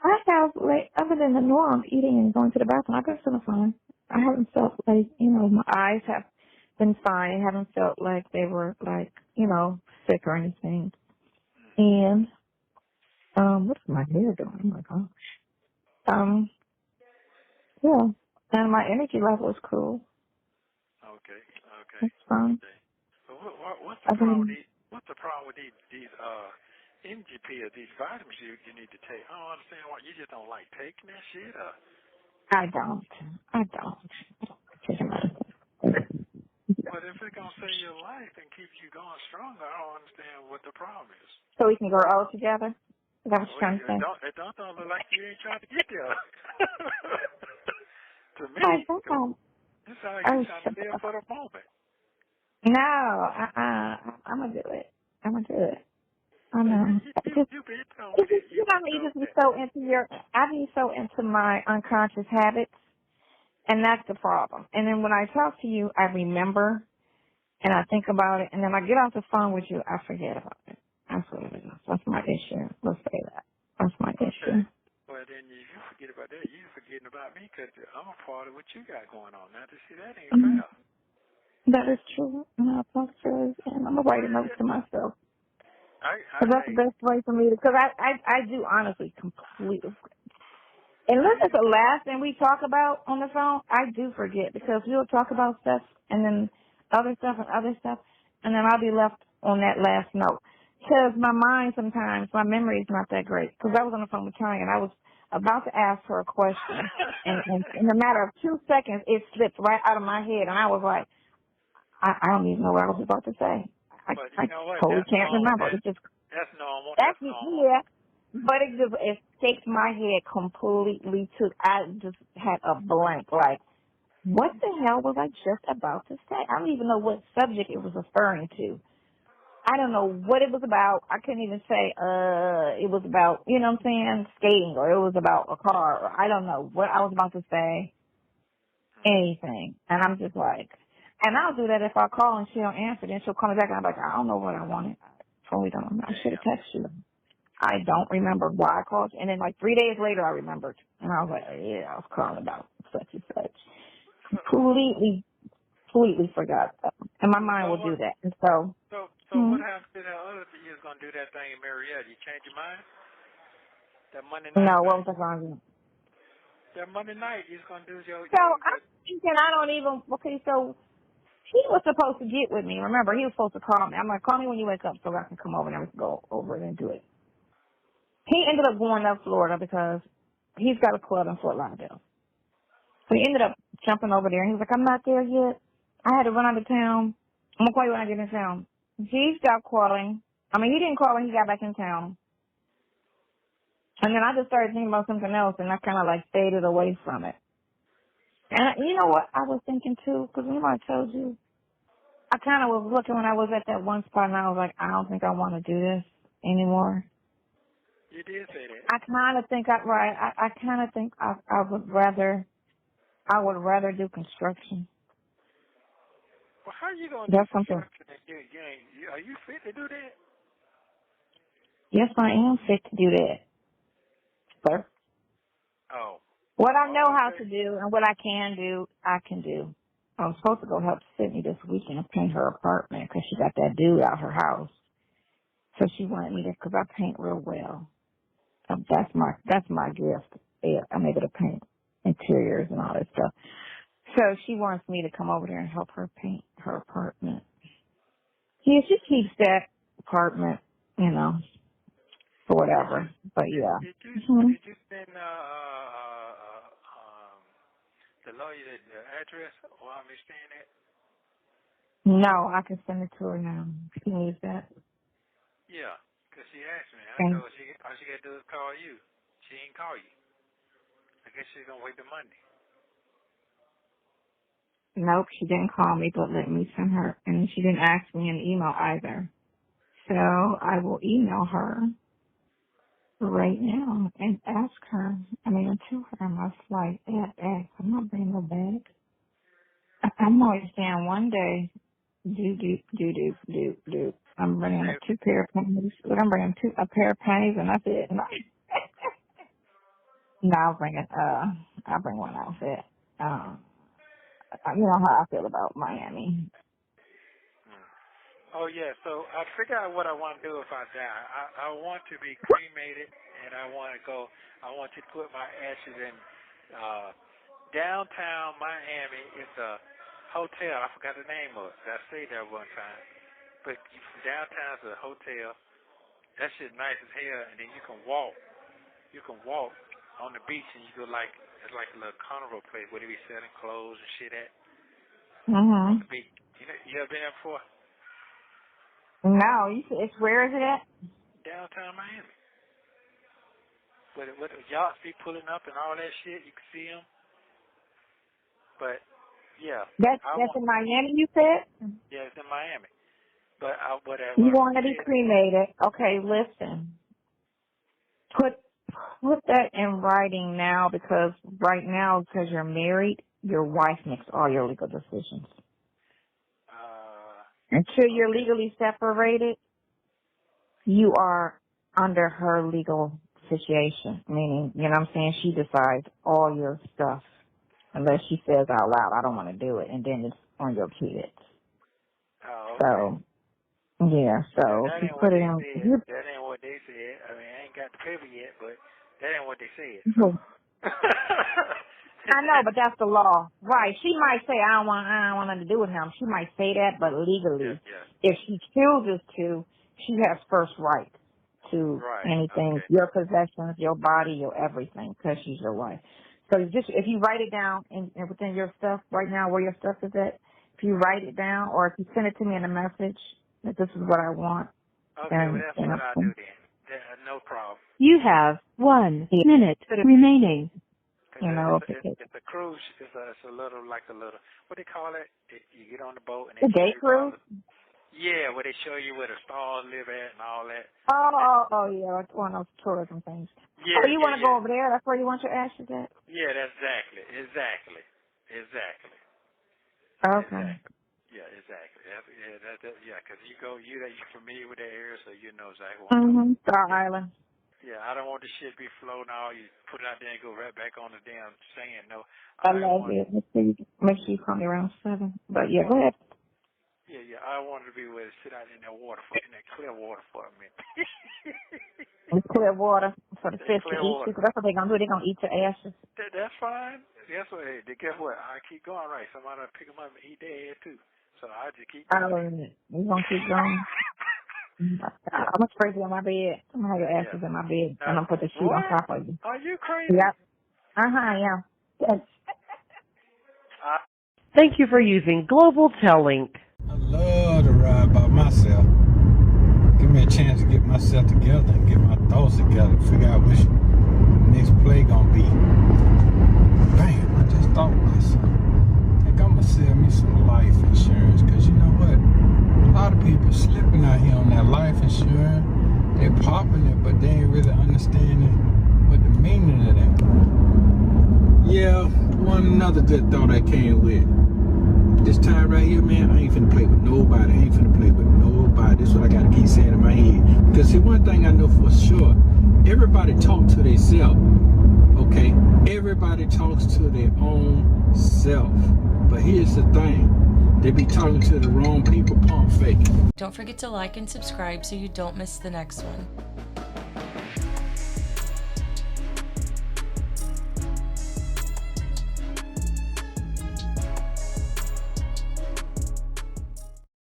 [SPEAKER 3] I have, like, other than the norm, eating and going to the bathroom, I've been feeling fine. I haven't felt like, my eyes have been fine. I haven't felt like they were, like, sick or anything. And, what's my hair doing? Oh, my gosh. Yeah. And my energy level is cool.
[SPEAKER 2] Okay.
[SPEAKER 3] It's fine.
[SPEAKER 2] Okay. So what's the
[SPEAKER 3] I've
[SPEAKER 2] problem with
[SPEAKER 3] been,
[SPEAKER 2] these? What's the problem with these energy pills, these vitamins you need to take? I don't understand why you just don't like taking that shit.
[SPEAKER 3] I don't. I don't take a medicine.
[SPEAKER 2] But if it's gonna save your life and keep you going stronger, I don't understand what the problem is.
[SPEAKER 3] So we can grow old together? Is that what you're
[SPEAKER 2] Well,
[SPEAKER 3] trying to say?
[SPEAKER 2] it don't look like you ain't trying to get there. To
[SPEAKER 3] I
[SPEAKER 2] me,
[SPEAKER 3] think I'm,
[SPEAKER 2] it sounds like
[SPEAKER 3] oh,
[SPEAKER 2] you're trying to live for the moment.
[SPEAKER 3] no, I'm gonna do it. I'm gonna do it. I know.
[SPEAKER 2] You been told me
[SPEAKER 3] It's
[SPEAKER 2] that.
[SPEAKER 3] just,
[SPEAKER 2] You been
[SPEAKER 3] you
[SPEAKER 2] told
[SPEAKER 3] just be
[SPEAKER 2] that.
[SPEAKER 3] so I be so into my unconscious habits, and that's the problem. And then when I talk to you, I remember, and I think about it, and then I get off the phone with you, I forget about it. That's what it is. That's my issue. Let's say that. That's my
[SPEAKER 2] Okay.
[SPEAKER 3] issue.
[SPEAKER 2] Well, then you forget about that. You forgetting about me because I'm a part of what you got going on. Now, to see that ain't
[SPEAKER 3] Mhm.
[SPEAKER 2] fair.
[SPEAKER 3] That is true. And I apologize, and I'm gonna write a
[SPEAKER 2] Well,
[SPEAKER 3] note to myself. Because that's the
[SPEAKER 2] hey,
[SPEAKER 3] best way for me to, because I do honestly completely. Unless it's the last thing we talk about on the phone, I do forget because we'll talk about stuff and then other stuff, and then I'll be left on that last note. Because my mind sometimes, my memory is not that great. Because I was on the phone with Sonya and I was about to ask her a question, and in a matter of 2 seconds, it slipped right out of my head, and I was like, I don't even know what I was about to say.
[SPEAKER 2] but
[SPEAKER 3] I
[SPEAKER 2] you know what?
[SPEAKER 3] totally
[SPEAKER 2] That's
[SPEAKER 3] can't
[SPEAKER 2] normal.
[SPEAKER 3] remember. It just
[SPEAKER 2] That's normal.
[SPEAKER 3] that's
[SPEAKER 2] That's normal.
[SPEAKER 3] yeah. But it just escaped my head completely. I just had a blank. Like, what the hell was I just about to say? I don't even know what subject it was referring to. I don't know what it was about. I couldn't even say, it was about, what I'm saying, skating, or it was about a car, or I don't know what I was about to say, anything. And I'm just like, and I'll do that if I call and she don't answer, then she'll call me back and I'm like, I don't know what I wanted. I totally don't. I should have
[SPEAKER 2] Damn.
[SPEAKER 3] texted you. I don't remember why I called you. And then like 3 days later I remembered. And I was like, yeah, I was calling about such and such. Completely forgot that. And my
[SPEAKER 2] So
[SPEAKER 3] mind will do
[SPEAKER 2] what?
[SPEAKER 3] that. And so,
[SPEAKER 2] So what happened to that other thing you was gonna do that thing in Marietta? You changed your mind? That Monday
[SPEAKER 3] no,
[SPEAKER 2] night
[SPEAKER 3] what
[SPEAKER 2] thing.
[SPEAKER 3] was I going to do?
[SPEAKER 2] That Monday night you was gonna do your
[SPEAKER 3] So I'm thinking I don't even, okay, so he was supposed to get with me. Remember, he was supposed to call me. I'm like, call me when you wake up so I can come over and we can go over it and do it. He ended up going up Florida because he's got a club in Fort Lauderdale. So he ended up jumping over there and he was like, I'm not there yet. I had to run out of town. I'm gonna call you when I get in town. He stopped calling. I mean, he didn't call when he got back in town. And then I just started thinking about something else and I kind of like faded away from it. And you know what I was thinking too? Because remember I told you, I kind of was looking when I was at that one spot and I was like, I don't think I want to do this anymore.
[SPEAKER 2] You did say that.
[SPEAKER 3] I kind of think I kind of think I would rather do construction.
[SPEAKER 2] Well, how you gonna do
[SPEAKER 3] That's something.
[SPEAKER 2] construction and you ain't? Are you fit to do that?
[SPEAKER 3] Yes, I am fit to do that, sir.
[SPEAKER 2] Oh.
[SPEAKER 3] What I know
[SPEAKER 2] Oh,
[SPEAKER 3] how
[SPEAKER 2] okay.
[SPEAKER 3] to do and what I can do, I can do. I was supposed to go help Sydney this weekend and paint her apartment because she got that dude out her house. So she wanted me to, because I paint real well. That's my gift. Yeah, I'm able to paint interiors and all that stuff. So she wants me to come over there and help her paint her apartment. Yeah, she keeps that apartment, for whatever. But yeah. Hmm.
[SPEAKER 2] Did you send the lawyer the address or I'm staying at?
[SPEAKER 3] No, I can send it to her now. She needs that.
[SPEAKER 2] Yeah, 'cause she asked me. I
[SPEAKER 3] Okay.
[SPEAKER 2] told her all she got to do is call you. She ain't call you. I guess she's gonna wait till Monday.
[SPEAKER 3] Nope, she didn't call me, but let me send her. And she didn't ask me an email either. So I will email her right now and ask her. I mean, tell her my flight at bag. I'm not bringing no bag. I'm always saying one day, do. I'm bringing a 2 pair of panties. I'm bringing a pair of panties, and that's it. No, I'll bring one outfit. You know how I feel about Miami.
[SPEAKER 2] Oh, yeah, so I figure out what I want to do if I die. I want to be cremated, and I want you to put my ashes in downtown Miami. It's a hotel. I forgot the name of it. I stayed there one time. But downtown's a hotel. That shit's nice as hell, and then you can walk. You can walk on the beach, and you go it's like a little carnival place where they be selling clothes and shit at. On the beach. You ever been there before?
[SPEAKER 3] No, it's where is it at?
[SPEAKER 2] Downtown Miami. Where the yachts be pulling up and all that shit, you can see them. But yeah,
[SPEAKER 3] that's in Miami. You said?
[SPEAKER 2] Yeah, it's in Miami. But
[SPEAKER 3] you want to be cremated? Okay, listen. Put that in writing now, because right now, because you're married, your wife makes all your legal decisions. Until you're legally separated, you are under her legal situation. Meaning, you know what I'm saying? She decides all your stuff. Unless she says out loud, I don't want to do it. And then it's on your kids.
[SPEAKER 2] Oh, okay.
[SPEAKER 3] So, yeah, so
[SPEAKER 2] that
[SPEAKER 3] she
[SPEAKER 2] ain't
[SPEAKER 3] put
[SPEAKER 2] what
[SPEAKER 3] it
[SPEAKER 2] they
[SPEAKER 3] in.
[SPEAKER 2] said. That ain't what they said. I mean, I ain't got the paper yet, but that ain't what they said.
[SPEAKER 3] I know, but that's the law. Right. She might say, I don't want nothing to do with him. She might say that, but legally, if she chooses to, she has first right to anything, your possessions, your body, your everything, because she's your wife. So if you write it down and within your stuff right now, where your stuff is at, if you write it down or if you send it to me in a message that this is what I want.
[SPEAKER 2] Okay, well, that's what I'll do then. No problem.
[SPEAKER 4] You have 1 minute remaining.
[SPEAKER 3] You know,
[SPEAKER 2] it's a cruise. It's a little, what do they call it? You get on the boat and
[SPEAKER 3] the day cruise.
[SPEAKER 2] Yeah, where they show you where the stars live at and all that.
[SPEAKER 3] Oh yeah, it's one of those tourism things. Yeah. Oh, you want to go over there? That's where you want your ashes at?
[SPEAKER 2] Yeah, that's exactly.
[SPEAKER 3] Okay.
[SPEAKER 2] Yeah, exactly. Because you're familiar with that area, so you know exactly what I'm doing.
[SPEAKER 3] Star Island.
[SPEAKER 2] Yeah, I don't want the shit be floating all. You put it out there and go right back on the damn sand. No,
[SPEAKER 3] I love it. Make sure you call me around 7. But yeah, go ahead.
[SPEAKER 2] Yeah, I wanted to be where to sit out in that water, in that clear water for a minute.
[SPEAKER 3] It's clear water for the fish to eat. Because that's what they're going to do. They're going to eat your ashes.
[SPEAKER 2] That's fine. Guess what? Hey, guess what? I keep going right. Somebody will pick them up and eat their ass too. So I just keep going.
[SPEAKER 3] We're going to keep going. I'm going to spray you on my bed. I'm going to have your ashes in my bed. And I'm going to put the sheet on top of you.
[SPEAKER 2] Are you crazy?
[SPEAKER 3] Yep. Yeah. Yes.
[SPEAKER 4] Thank you for using Global Tellink.
[SPEAKER 5] I love to ride by myself. Give me a chance to get myself together and get my thoughts together, figure out which next play gonna be. Bam, I just thought about something. I think I'm gonna sell me some life insurance, because you know what? A lot of people slipping out here on that life insurance. They're popping it, but they ain't really understanding what the meaning of that. Yeah, one another good thought I came with. This time right here, man, I ain't finna play with nobody. This is what I gotta keep saying in my head. Because see, one thing I know for sure, everybody talk to themselves, okay? Everybody talks to their own self. But here's the thing. They be talking to the wrong people, pump fake.
[SPEAKER 1] Don't forget to like and subscribe so you don't miss the next one.